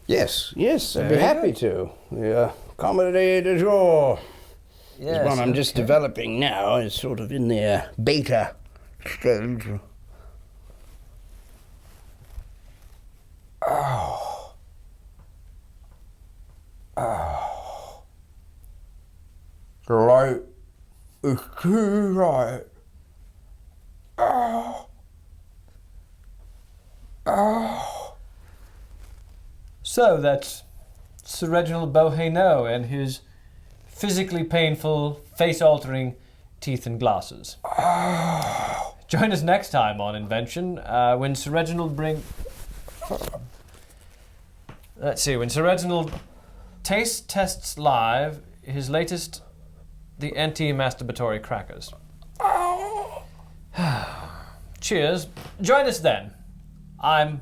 Yes, I'd be Very happy good. to. The comedy du jour Yes, is one I'm just developing now. It's sort of in the beta stage. The light is too bright. So that's Sir Reginald Beauhainaut and his physically painful, face-altering teeth and glasses. Join us next time on Invention when Sir Reginald when Sir Reginald taste tests live his latest, the anti-masturbatory crackers. Cheers. Join us then. I'm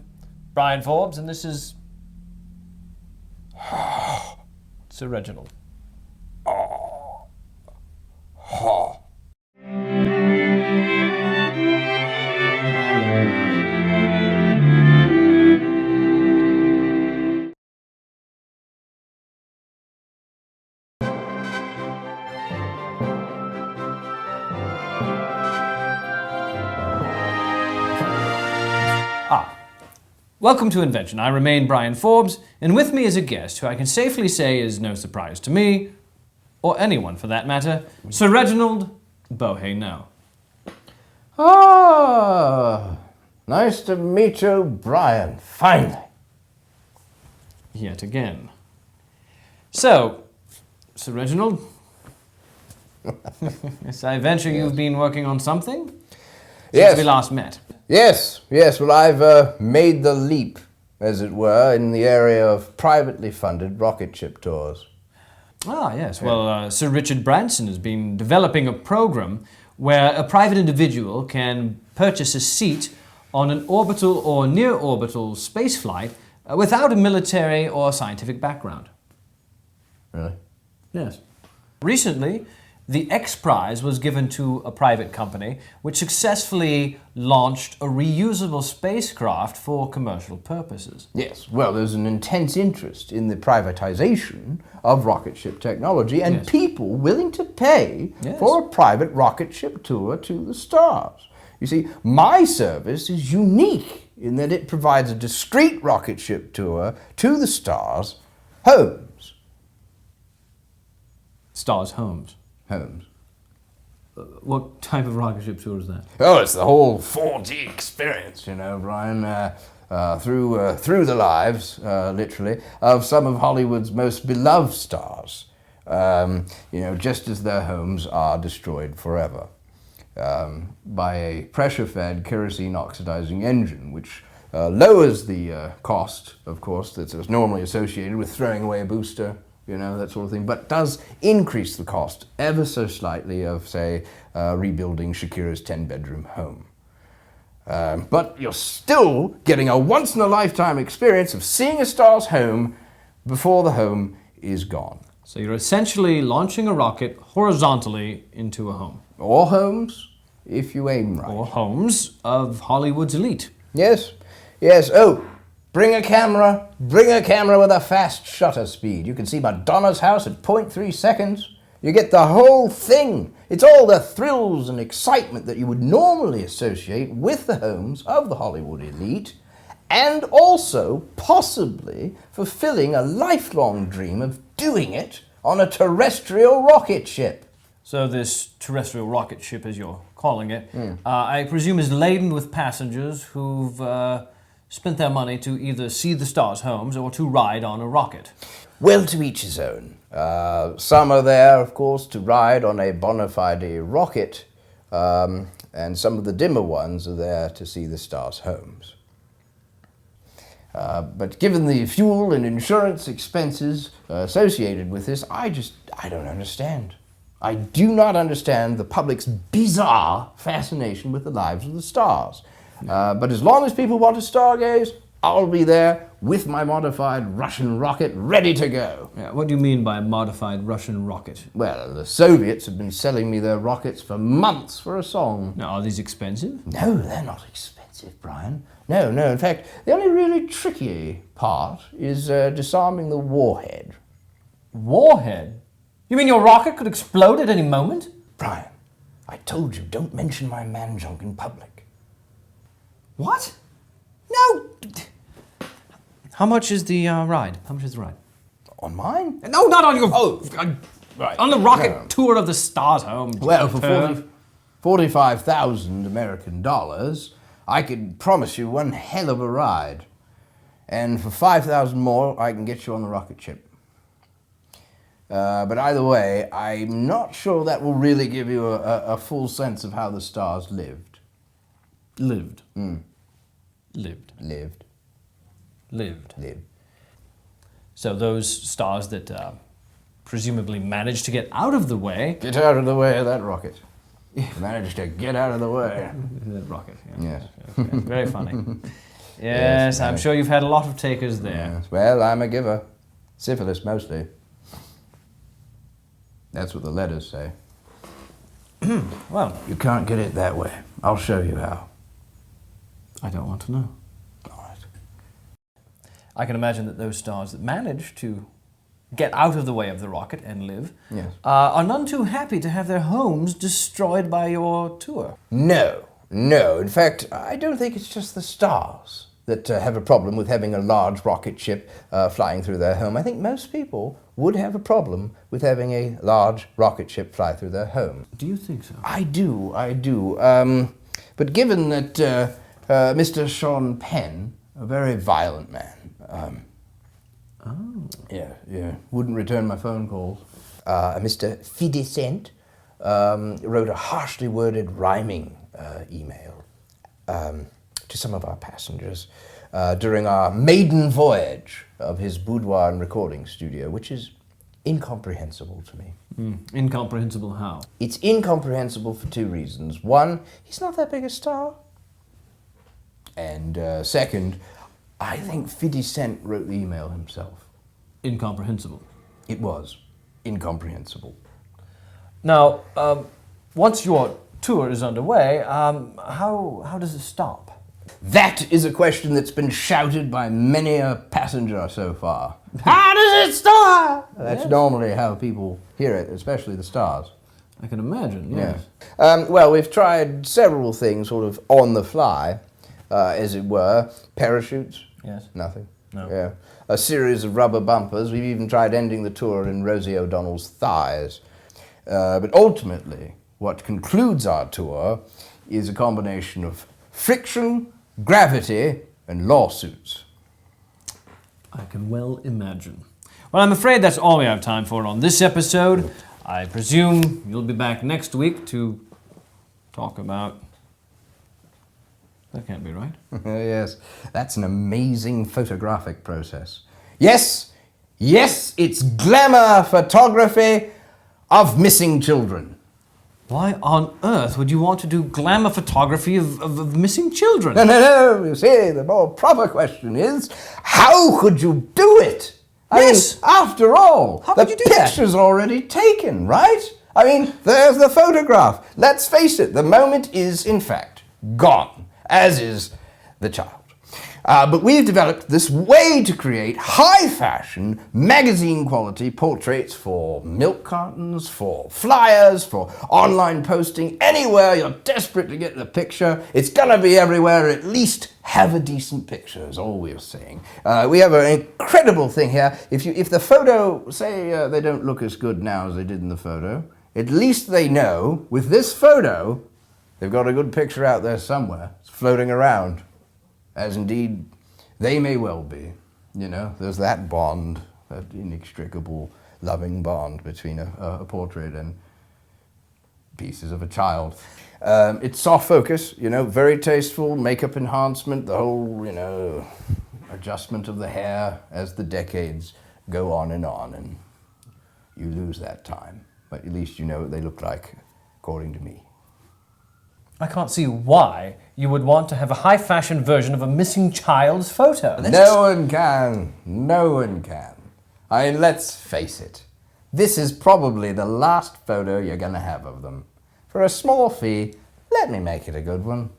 Brian Forbes, and this is Sir Reginald. Welcome to Invention. I remain Brian Forbes, and with me is a guest who I can safely say is no surprise to me, or anyone for that matter, Sir Reginald Beauhainaut. Ah, nice to meet you, Brian, finally. Yet again. So, Sir Reginald, yes, I venture you've been working on something since we last met. Yes. Well, I've made the leap, as it were, in the area of privately funded rocket ship tours. Ah, yes. Well, Sir Richard Branson has been developing a program where a private individual can purchase a seat on an orbital or near-orbital spaceflight without a military or scientific background. Really? Yes. Recently, the X Prize was given to a private company which successfully launched a reusable spacecraft for commercial purposes. Yes, well, there's an intense interest in the privatization of rocket ship technology and people willing to pay for a private rocket ship tour to the stars. You see, my service is unique in that it provides a discreet rocket ship tour to the stars' homes. Stars' homes? Homes. What type of rocket ship tour is that? Oh, it's the whole 4D experience, you know, Brian, through the lives, literally, of some of Hollywood's most beloved stars, just as their homes are destroyed forever by a pressure-fed kerosene-oxidizing engine, which lowers the cost, of course, that's normally associated with throwing away a booster, that sort of thing, but does increase the cost ever so slightly of, say, rebuilding Shakira's 10-bedroom home. But you're still getting a once-in-a-lifetime experience of seeing a star's home before the home is gone. So you're essentially launching a rocket horizontally into a home. Or homes, if you aim right. Or homes of Hollywood's elite. Yes. Oh, bring a camera with a fast shutter speed. You can see Madonna's house at 0.3 seconds. You get the whole thing. It's all the thrills and excitement that you would normally associate with the homes of the Hollywood elite, and also possibly fulfilling a lifelong dream of doing it on a terrestrial rocket ship. So this terrestrial rocket ship, as you're calling it, I presume is laden with passengers who've spent their money to either see the stars' homes or to ride on a rocket. Well, to each his own. Some are there, of course, to ride on a bona fide rocket, and some of the dimmer ones are there to see the stars' homes. But given the fuel and insurance expenses associated with this, I don't understand. I do not understand the public's bizarre fascination with the lives of the stars. But as long as people want to stargaze, I'll be there with my modified Russian rocket ready to go. Yeah, what do you mean by a modified Russian rocket? Well, the Soviets have been selling me their rockets for months for a song. Now, are these expensive? No, they're not expensive, Brian. No. In fact, the only really tricky part is disarming the warhead. Warhead? You mean your rocket could explode at any moment? Brian, I told you, don't mention my man-junk in public. What? No! How much is the ride? How much is the ride? On mine? No, not on your... Right. On the rocket tour of the stars home. Well, for 45,000 American dollars, I could promise you one hell of a ride. And for 5,000 more, I can get you on the rocket ship. But either way, I'm not sure that will really give you a full sense of how the stars lived. Lived. Lived. So those stars that presumably managed to get out of the way... Get out of the way of that rocket. Managed to get out of the way. That rocket, yeah. Yes. Okay. Very funny. Yes, I'm sure you've had a lot of takers there. Yes. Well, I'm a giver. Syphilis, mostly. That's what the letters say. Well, You can't get it that way. I'll show you how. I don't want to know. All right. I can imagine that those stars that manage to get out of the way of the rocket and live Yes. are none too happy to have their homes destroyed by your tour. No. In fact, I don't think it's just the stars that have a problem with having a large rocket ship flying through their home. I think most people would have a problem with having a large rocket ship fly through their home. Do you think so? I do. But given that Mr. Sean Penn, a very violent man, wouldn't return my phone calls. Mr. Fidescent wrote a harshly worded rhyming email to some of our passengers during our maiden voyage of his boudoir and recording studio, which is incomprehensible to me. Incomprehensible how? It's incomprehensible for two reasons. One, he's not that big a star. And second, I think 50 Cent wrote the email himself. Incomprehensible. It was incomprehensible. Now, once your tour is underway, how does it stop? That is a question that's been shouted by many a passenger so far. How does it start? That's normally how people hear it, especially the stars. I can imagine, yes. Well, we've tried several things sort of on the fly, as it were. Parachutes. Yes. Nothing. No. Yeah. A series of rubber bumpers. We've even tried ending the tour in Rosie O'Donnell's thighs. But ultimately, what concludes our tour is a combination of friction, gravity, and lawsuits. I can well imagine. Well, I'm afraid that's all we have time for on this episode. I presume you'll be back next week to talk about... That can't be right. Yes, that's an amazing photographic process. Yes, it's glamour photography of missing children. Why on earth would you want to do glamour photography of missing children? No, you see, the more proper question is, how could you do it? I mean, after all, How could you do the picture's already taken, right? I mean, there's the photograph. Let's face it, the moment is, in fact, gone, as is the child. But we've developed this way to create high-fashion, magazine-quality portraits for milk cartons, for flyers, for online posting. Anywhere you're desperate to get the picture, it's gonna be everywhere. At least have a decent picture is all we're saying. We have an incredible thing here. If the photo, say they don't look as good now as they did in the photo, at least they know, with this photo, they've got a good picture out there somewhere. It's floating around, as indeed they may well be. You know, there's that bond, that inextricable, loving bond between a portrait and pieces of a child. It's soft focus, you know, very tasteful, makeup enhancement, the whole, you know, adjustment of the hair as the decades go on, and you lose that time. But at least you know what they look like, according to me. I can't see why you would want to have a high-fashion version of a missing child's photo. No one can. No one can. I mean, let's face it. This is probably the last photo you're going to have of them. For a small fee, let me make it a good one.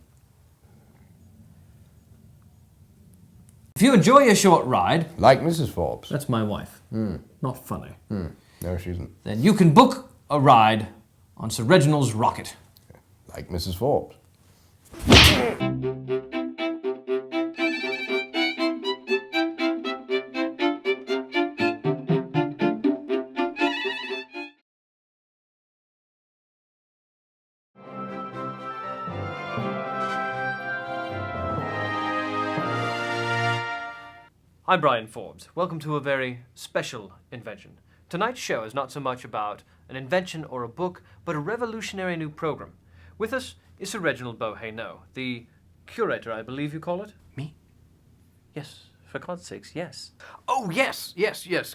If you enjoy a short ride... Like Mrs. Forbes. That's my wife. Not funny. No, she isn't. Then you can book a ride on Sir Reginald's rocket. Like Mrs. Forbes. I'm Brian Forbes. Welcome to a very special invention. Tonight's show is not so much about an invention or a book, but a revolutionary new program. With us is Sir Reginald Beauhainaut, the curator, I believe you call it? Me? Yes, for God's sakes, yes. Oh, yes,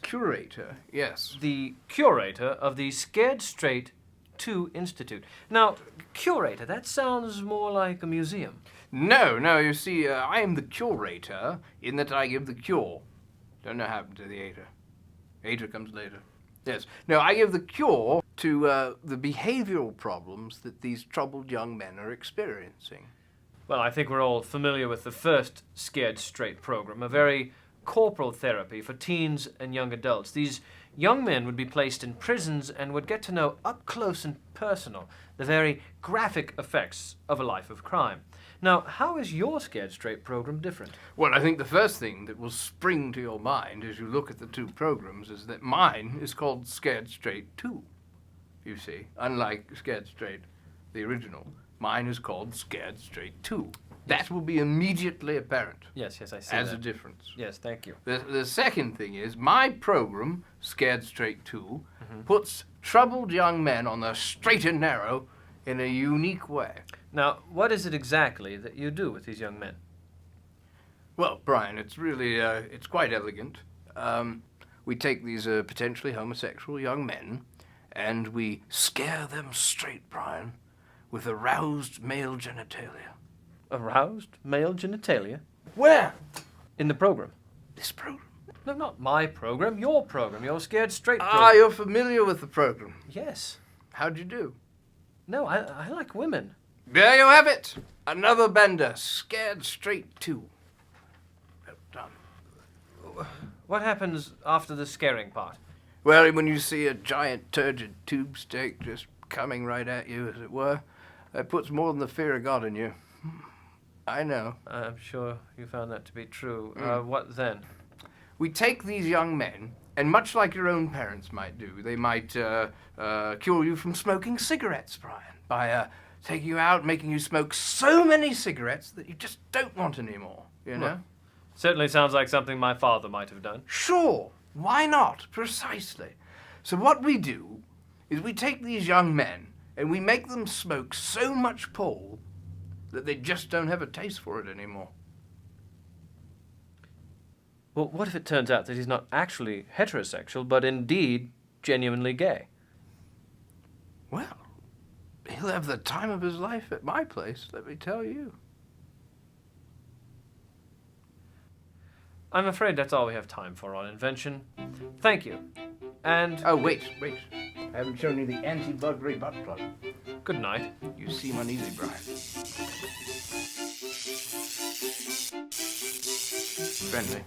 curator, yes. The curator of the Scared Straight 2 Institute. Now, curator, that sounds more like a museum. No, you see, I am the curator in that I give the cure. Don't know what happened to the ater. Ater comes later. Yes. No, I give the cure to the behavioral problems that these troubled young men are experiencing. Well, I think we're all familiar with the first Scared Straight program, a very corporal therapy for teens and young adults. These young men would be placed in prisons and would get to know up close and personal the very graphic effects of a life of crime. Now, how is your Scared Straight program different? Well, I think the first thing that will spring to your mind as you look at the two programs is that mine is called Scared Straight 2. You see, unlike Scared Straight, the original, mine is called Scared Straight 2. That will be immediately apparent. Yes, I see as that. a difference. Yes, thank you. The second thing is my program, Scared Straight 2, puts troubled young men on the straight and narrow in a unique way. Now, what is it exactly that you do with these young men? Well, Brian, it's really, it's quite elegant. We take these potentially homosexual young men and we scare them straight, Brian, with aroused male genitalia. Aroused male genitalia? Where? In the program. This program? No, not my program, your Scared Straight program. Ah, you're familiar with the program. Yes. How'd you do? No, I like women. There you have it. Another bender, Scared Straight 2. Well done. What happens after the scaring part? Well, when you see a giant turgid tube steak just coming right at you, as it were, that puts more than the fear of God in you. I know. I'm sure you found that to be true. What then? We take these young men, and much like your own parents might do, they might cure you from smoking cigarettes, Brian, by taking you out, making you smoke so many cigarettes that you just don't want any more, you know? Well, certainly sounds like something my father might have done. Sure, why not? Precisely. So what we do is we take these young men and we make them smoke so much Powell that they just don't have a taste for it anymore. Well, what if it turns out that he's not actually heterosexual, but indeed genuinely gay? Well, he'll have the time of his life at my place, let me tell you. I'm afraid that's all we have time for on Invention. Thank you. And... Oh, wait. I haven't shown you the anti-buggery butt plug. good night. You seem uneasy, Brian. Friendly.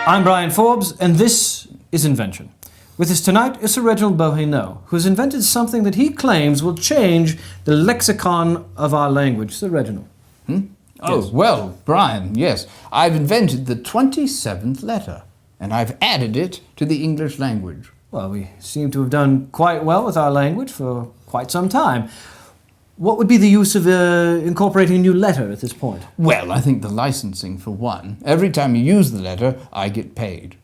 I'm Brian Forbes, and this is Invention. With us tonight is Sir Reginald Bohénaud, who has invented something that he claims will change the lexicon of our language. Sir Reginald. Oh, Yes. well, Brian, yes. I've invented the 27th letter, and I've added it to the English language. Well, we seem to have done quite well with our language for quite some time. What would be the use of incorporating a new letter at this point? Well, I think the licensing, for one. Every time you use the letter, I get paid.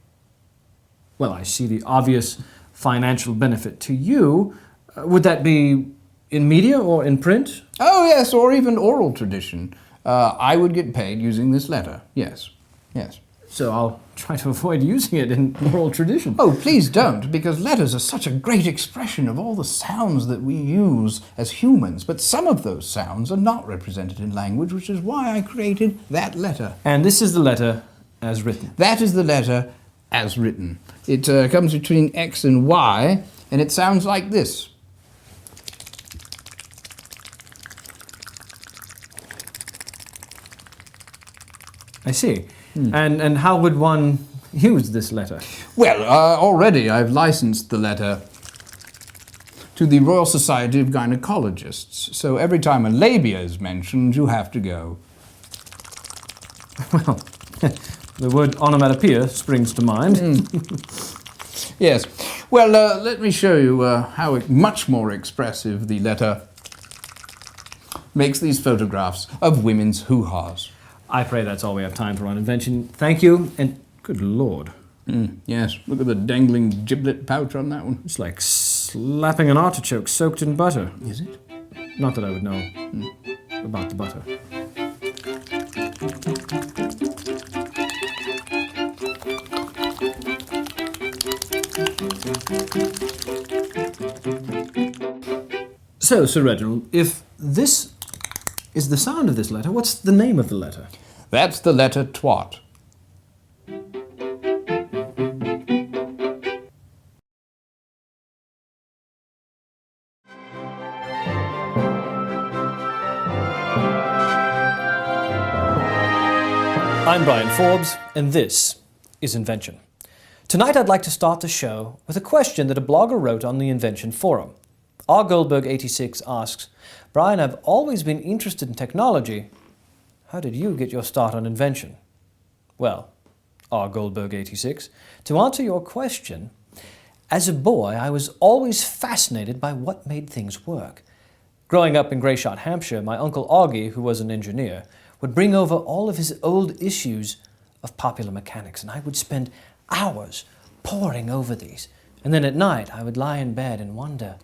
Well, I see the obvious financial benefit to you. Would that be in media or in print? Oh, yes, or even oral tradition. I would get paid using this letter. Yes, yes. So I'll try to avoid using it in oral tradition. Oh, please don't, because letters are such a great expression of all the sounds that we use as humans. But some of those sounds are not represented in language, which is why I created that letter. And this is the letter as written. That is the letter as written. It comes between X and Y, and it sounds like this. I see. And how would one use this letter? Well, already I've licensed the letter to the Royal Society of Gynecologists, so every time a labia is mentioned, you have to go. Well, the word onomatopoeia springs to mind. Yes. Well, let me show you how much more expressive the letter makes these photographs of women's hoo-has. I pray that's all we have time for on Invention. Thank you, and good Lord. Yes, look at the dangling giblet pouch on that one. It's like slapping an artichoke soaked in butter. Is it? Not that I would know about the butter. So, Sir Reginald, if this is the sound of this letter, what's the name of the letter? That's the letter twat. I'm Brian Forbes, and this is Invention. Tonight I'd like to start the show with a question that a blogger wrote on the Invention forum. R. Goldberg86 asks, Brian, I've always been interested in technology. How did you get your start on Invention? Well, R. Goldberg86, to answer your question, as a boy I was always fascinated by what made things work. Growing up in Grayshot, Hampshire, my Uncle Augie, who was an engineer, would bring over all of his old issues of Popular Mechanics, and I would spend hours poring over these. And then at night I would lie in bed and wonder,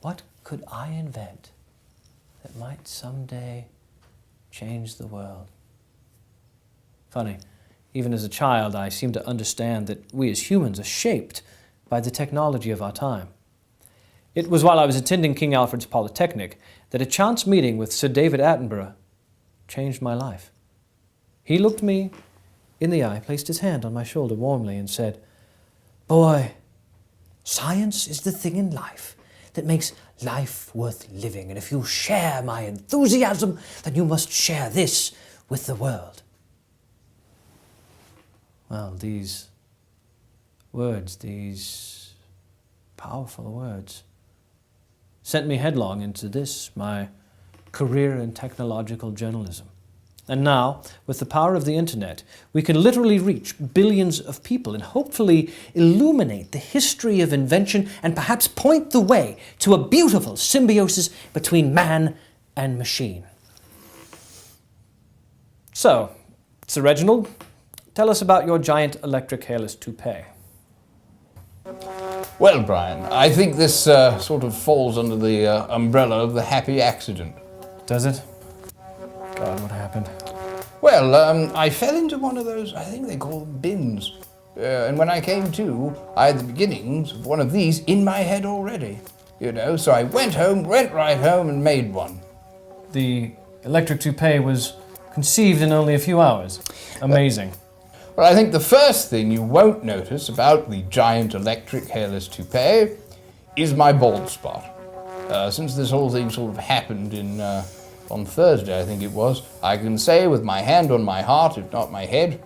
what could I invent that might someday change the world? Funny, even as a child I seemed to understand that we as humans are shaped by the technology of our time. It was while I was attending King Alfred's Polytechnic that a chance meeting with Sir David Attenborough changed my life. He looked me in the eye, placed his hand on my shoulder warmly, and said, Boy, science is the thing in life that makes life worth living, and if you share my enthusiasm, then you must share this with the world. Well, these words, these powerful words, sent me headlong into this, my career in technological journalism. And now, with the power of the internet, we can literally reach billions of people and hopefully illuminate the history of invention and perhaps point the way to a beautiful symbiosis between man and machine. So, Sir Reginald, tell us about your giant electric hairless toupee. Well, Brian, I think this sort of falls under the umbrella of the happy accident. Does it? God, what happened? Well, I fell into one of those, I think they call them bins. And when I came to, I had the beginnings of one of these in my head already. You know, so I went right home and made one. The electric toupee was conceived in only a few hours. Amazing. Well, I think the first thing you won't notice about the giant electric hairless toupee is my bald spot. Since this whole thing sort of happened on Thursday, I think it was, I can say with my hand on my heart, if not my head,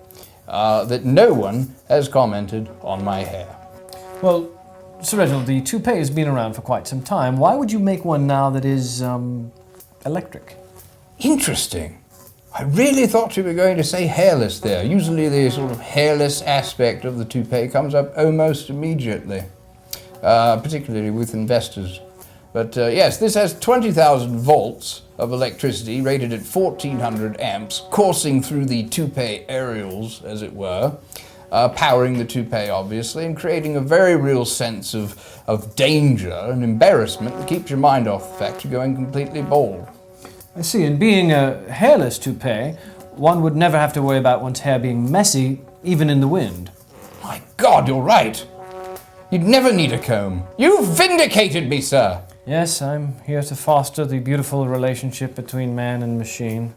that no one has commented on my hair. Well, Sir Reginald, the toupee has been around for quite some time. Why would you make one now that is, electric? Interesting. I really thought you were going to say hairless there. Usually the sort of hairless aspect of the toupee comes up almost immediately, particularly with investors. But yes, this has 20,000 volts of electricity rated at 1400 amps, coursing through the toupee aerials, as it were, powering the toupee, obviously, and creating a very real sense of danger and embarrassment that keeps your mind off the fact you're going completely bald. I see, and being a hairless toupee, one would never have to worry about one's hair being messy, even in the wind. My God, you're right. You'd never need a comb. You've vindicated me, sir. Yes, I'm here to foster the beautiful relationship between man and machine.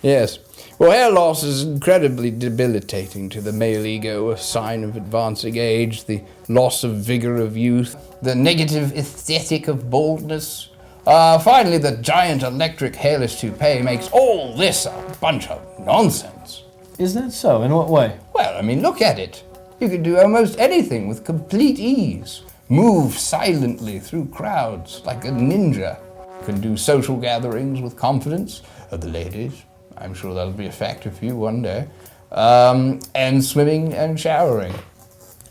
Yes. Well, hair loss is incredibly debilitating to the male ego, a sign of advancing age, the loss of vigor of youth, the negative aesthetic of baldness. Finally, the giant electric hairless toupee makes all this a bunch of nonsense. Is that so? In what way? Well, I mean, look at it. You can do almost anything with complete ease. Move silently through crowds like a ninja. You can do social gatherings with confidence. The ladies, I'm sure that'll be a factor for you one day. And swimming and showering.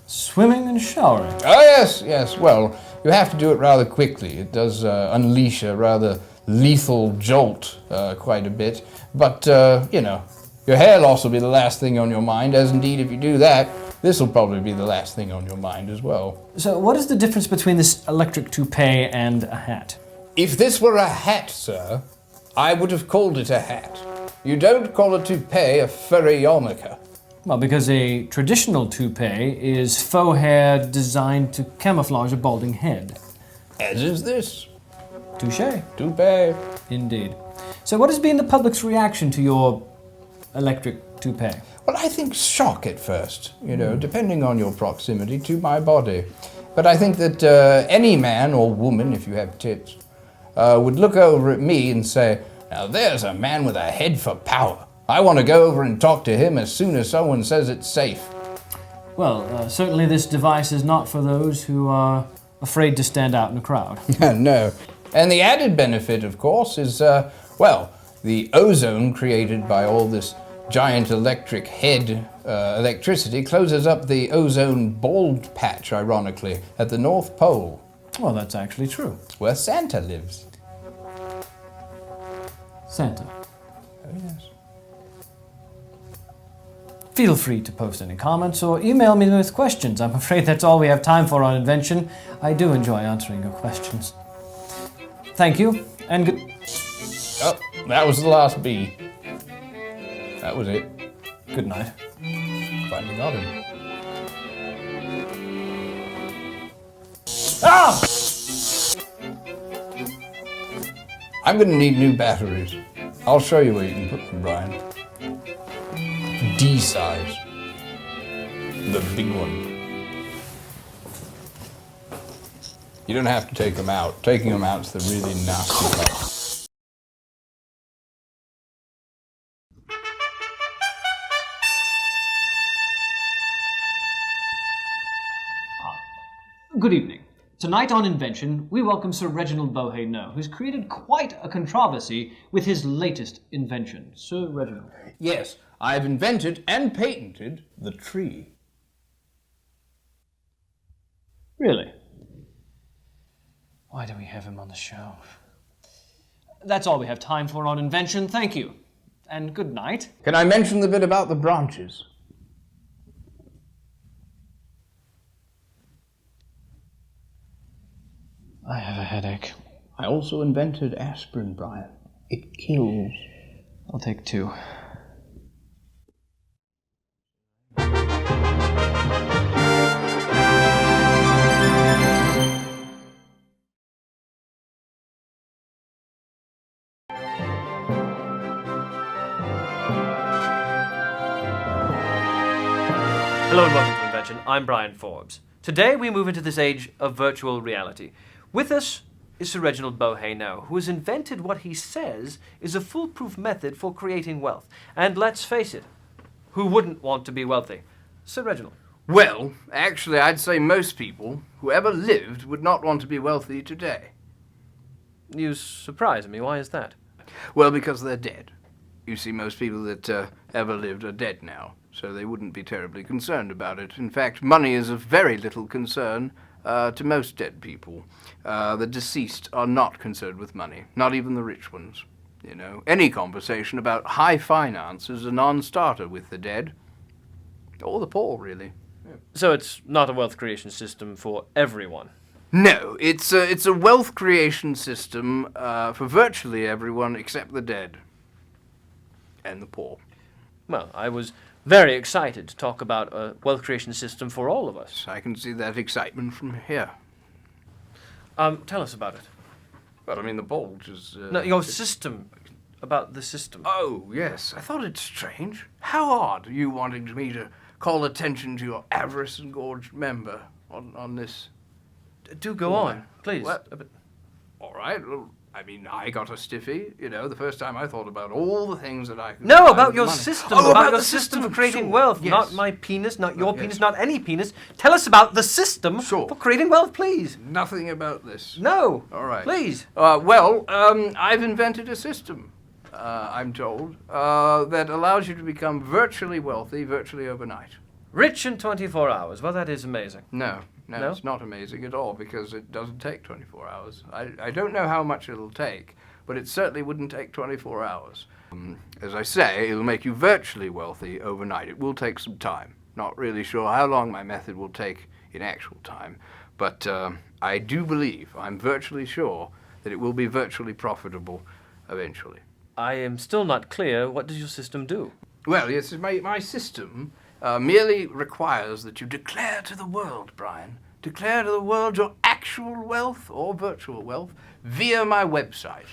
Swimming and showering? Oh, yes. Well, you have to do it rather quickly. It does unleash a rather lethal jolt quite a bit. But, your hair loss will be the last thing on your mind, as indeed if you do that, this will probably be the last thing on your mind as well. So what is the difference between this electric toupee and a hat? If this were a hat, sir, I would have called it a hat. You don't call a toupee a furry yarmulke. Well, because a traditional toupee is faux hair designed to camouflage a balding head. As is this. Touché. Toupee. Indeed. So what has been the public's reaction to your electric toupee? Well, I think shock at first, depending on your proximity to my body. But I think that any man or woman, if you have tits, would look over at me and say, now there's a man with a head for power. I want to go over and talk to him as soon as someone says it's safe. Well, certainly this device is not for those who are afraid to stand out in a crowd. No. And the added benefit, of course, is, the ozone created by all this giant electric head electricity closes up the ozone bald patch, ironically, at the North Pole. Well, that's actually true. Where Santa lives. Santa. Oh, yes. Feel free to post any comments or email me with questions. I'm afraid that's all we have time for on Invention. I do enjoy answering your questions. Thank you, and good... Oh, that was the last B. That was it. Good night. Finally got him. Ah! I'm going to need new batteries. I'll show you where you can put them, Brian. D size. The big one. You don't have to take them out. Taking them out's the really nasty part. Good evening. Tonight on Invention, we welcome Sir Reginald Beauhay-No, who's created quite a controversy with his latest invention. Sir Reginald. Yes, I've invented and patented the tree. Really? Why do we have him on the show? That's all we have time for on Invention. Thank you. And good night. Can I mention the bit about the branches? I have a headache. I also invented aspirin, Brian. It kills. I'll take 2. Hello and welcome to Invention. I'm Brian Forbes. Today we move into this age of virtual reality. With us is Sir Reginald Beauhay-No, who has invented what he says is a foolproof method for creating wealth. And let's face it, who wouldn't want to be wealthy? Sir Reginald. Well, actually, I'd say most people who ever lived would not want to be wealthy today. You surprise me. Why is that? Well, because they're dead. You see, most people that ever lived are dead now, so they wouldn't be terribly concerned about it. In fact, money is of very little concern to most dead people. The deceased are not concerned with money, not even the rich ones. You know, any conversation about high finance is a non-starter with the dead, or the poor, really. So it's not a wealth creation system for everyone. No, it's a wealth creation system for virtually everyone except the dead and the poor. Well, I was very excited to talk about a wealth creation system for all of us. I can see that excitement from here. Tell us about it. But I mean, the bulge is... No, your system. About the system. Oh, yes. I thought it strange. How odd, you wanting me to call attention to your avarice and gorged member on this. Do go on, please. What? All right. Well, I mean, I got a stiffy, you know, the first time I thought about all the things that I could... No, buy about with your money. system. Oh, about your the system for creating sure. wealth. Yes. Not my penis, not your Yes. penis, not any penis. Tell us about the system Sure. for creating wealth, please. Nothing about this. No. All right. Please. Well, I've invented a system, I'm told, that allows you to become virtually wealthy virtually overnight. Rich in 24 hours. Well, that is amazing. No, No? it's not amazing at all because it doesn't take 24 hours. I don't know how much it'll take, but it certainly wouldn't take 24 hours. As I say, it'll make you virtually wealthy overnight. It will take some time. Not really sure how long my method will take in actual time, but I do believe, I'm virtually sure, that it will be virtually profitable eventually. I am still not clear. What does your system do? Well, yes, my system merely requires that you declare to the world, Brian, declare to the world your actual wealth or virtual wealth via my website.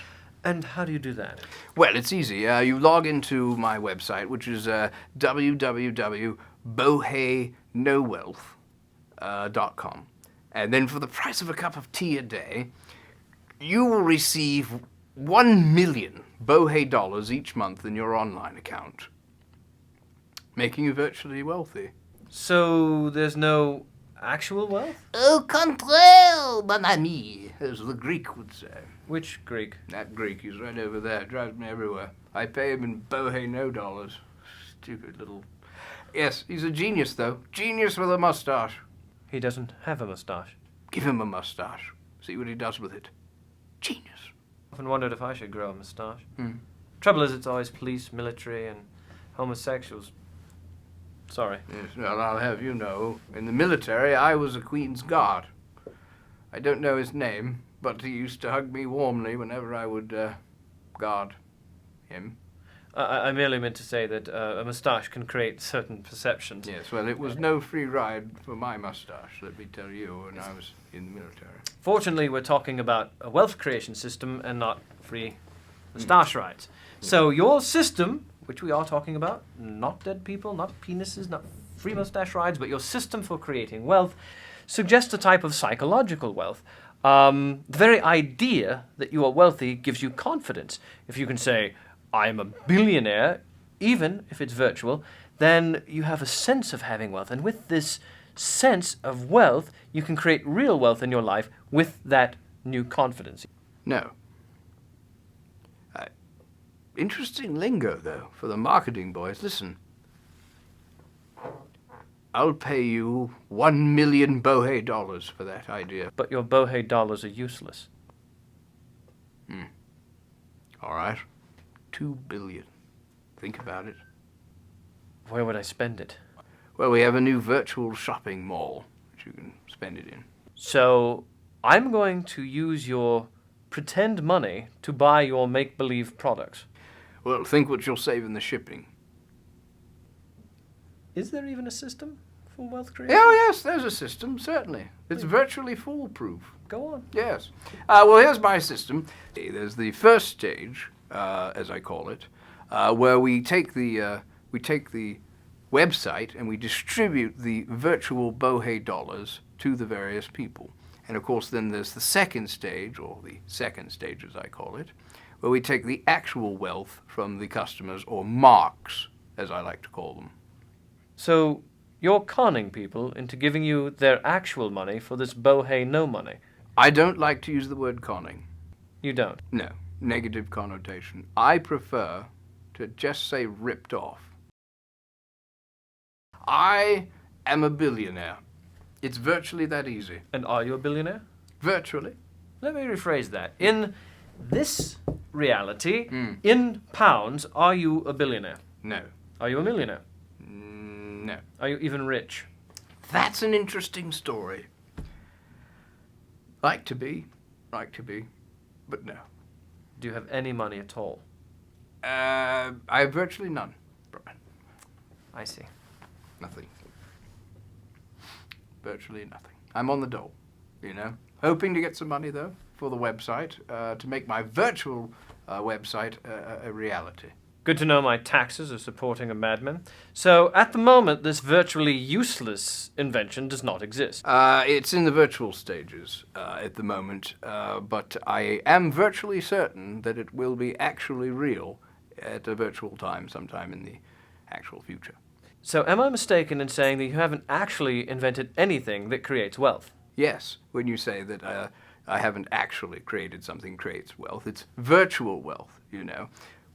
And how do you do that? Well, it's easy. You log into my website, which is www.boheynowealth.com. And then for the price of a cup of tea a day, you will receive 1 million Bohey dollars each month in your online account, making you virtually wealthy. So there's no actual wealth? Au contraire, mon ami, as the Greek would say. Which Greek? That Greek, he's right over there, drives me everywhere. I pay him in Bohey no dollars. Stupid little... Yes, he's a genius, though. Genius with a mustache. He doesn't have a mustache. Give him a mustache. See what he does with it. Genius. Often wondered if I should grow a mustache. Trouble is, it's always police, military, and homosexuals. Sorry. Yes, well, I'll have you know, in the military, I was a Queen's Guard. I don't know his name, but he used to hug me warmly whenever I would guard him. I merely meant to say that a moustache can create certain perceptions. Yes, well, it was no free ride for my mustache, let me tell you, when I was in the military. Fortunately, we're talking about a wealth creation system and not free moustache rides. So your system, which we are talking about, not dead people, not penises, not free moustache rides, but your system for creating wealth, suggests a type of psychological wealth. The very idea that you are wealthy gives you confidence. If you can say, I am a billionaire, even if it's virtual, then you have a sense of having wealth. And with this sense of wealth, you can create real wealth in your life with that new confidence. No. Interesting lingo, though, for the marketing boys. Listen. I'll pay you 1 million Bohey dollars for that idea. But your Bohey dollars are useless. All right. 2 billion. Think about it. Where would I spend it? Well, we have a new virtual shopping mall, which you can spend it in. So I'm going to use your pretend money to buy your make-believe products. Well, think what you'll save in the shipping. Is there even a system for wealth creation? Oh, yes, there's a system, certainly. It's virtually foolproof. Go on. Yes. Well, here's my system. There's the first stage, as I call it, where we take the website and we distribute the virtual Bohey dollars to the various people. And of course, then there's the second stage, or the second stage as I call it, where we take the actual wealth from the customers, or marks, as I like to call them. So You're conning people into giving you their actual money for this bohey no money. I don't like to use the word conning. You don't. No, negative connotation. I prefer to just say ripped off. I am a billionaire. It's virtually that easy. And are you a billionaire? Virtually. Let me rephrase that. In this reality, in pounds, are you a billionaire? No. Are you a millionaire? No. Are you even rich? That's an interesting story. Like to be, but no. Do you have any money at all? I have virtually none, Brian. I see. Nothing. Virtually nothing. I'm on the dole, Hoping to get some money, though, for the website, to make my virtual website a reality. Good to know my taxes are supporting a madman. So, at the moment, this virtually useless invention does not exist. It's in the virtual stages at the moment, but I am virtually certain that it will be actually real at a virtual time sometime in the actual future. So, am I mistaken in saying that you haven't actually invented anything that creates wealth? Yes, when you say that I haven't actually created something that creates wealth, it's virtual wealth,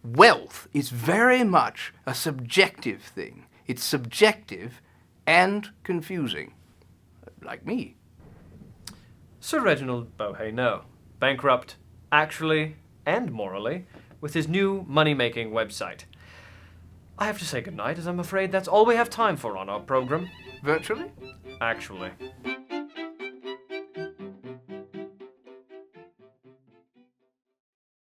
Wealth is very much a subjective thing. It's subjective and confusing. Like me. Sir Reginald Bohey, no. Bankrupt, actually and morally, with his new money-making website. I have to say goodnight, as I'm afraid that's all we have time for on our program. Virtually? Actually.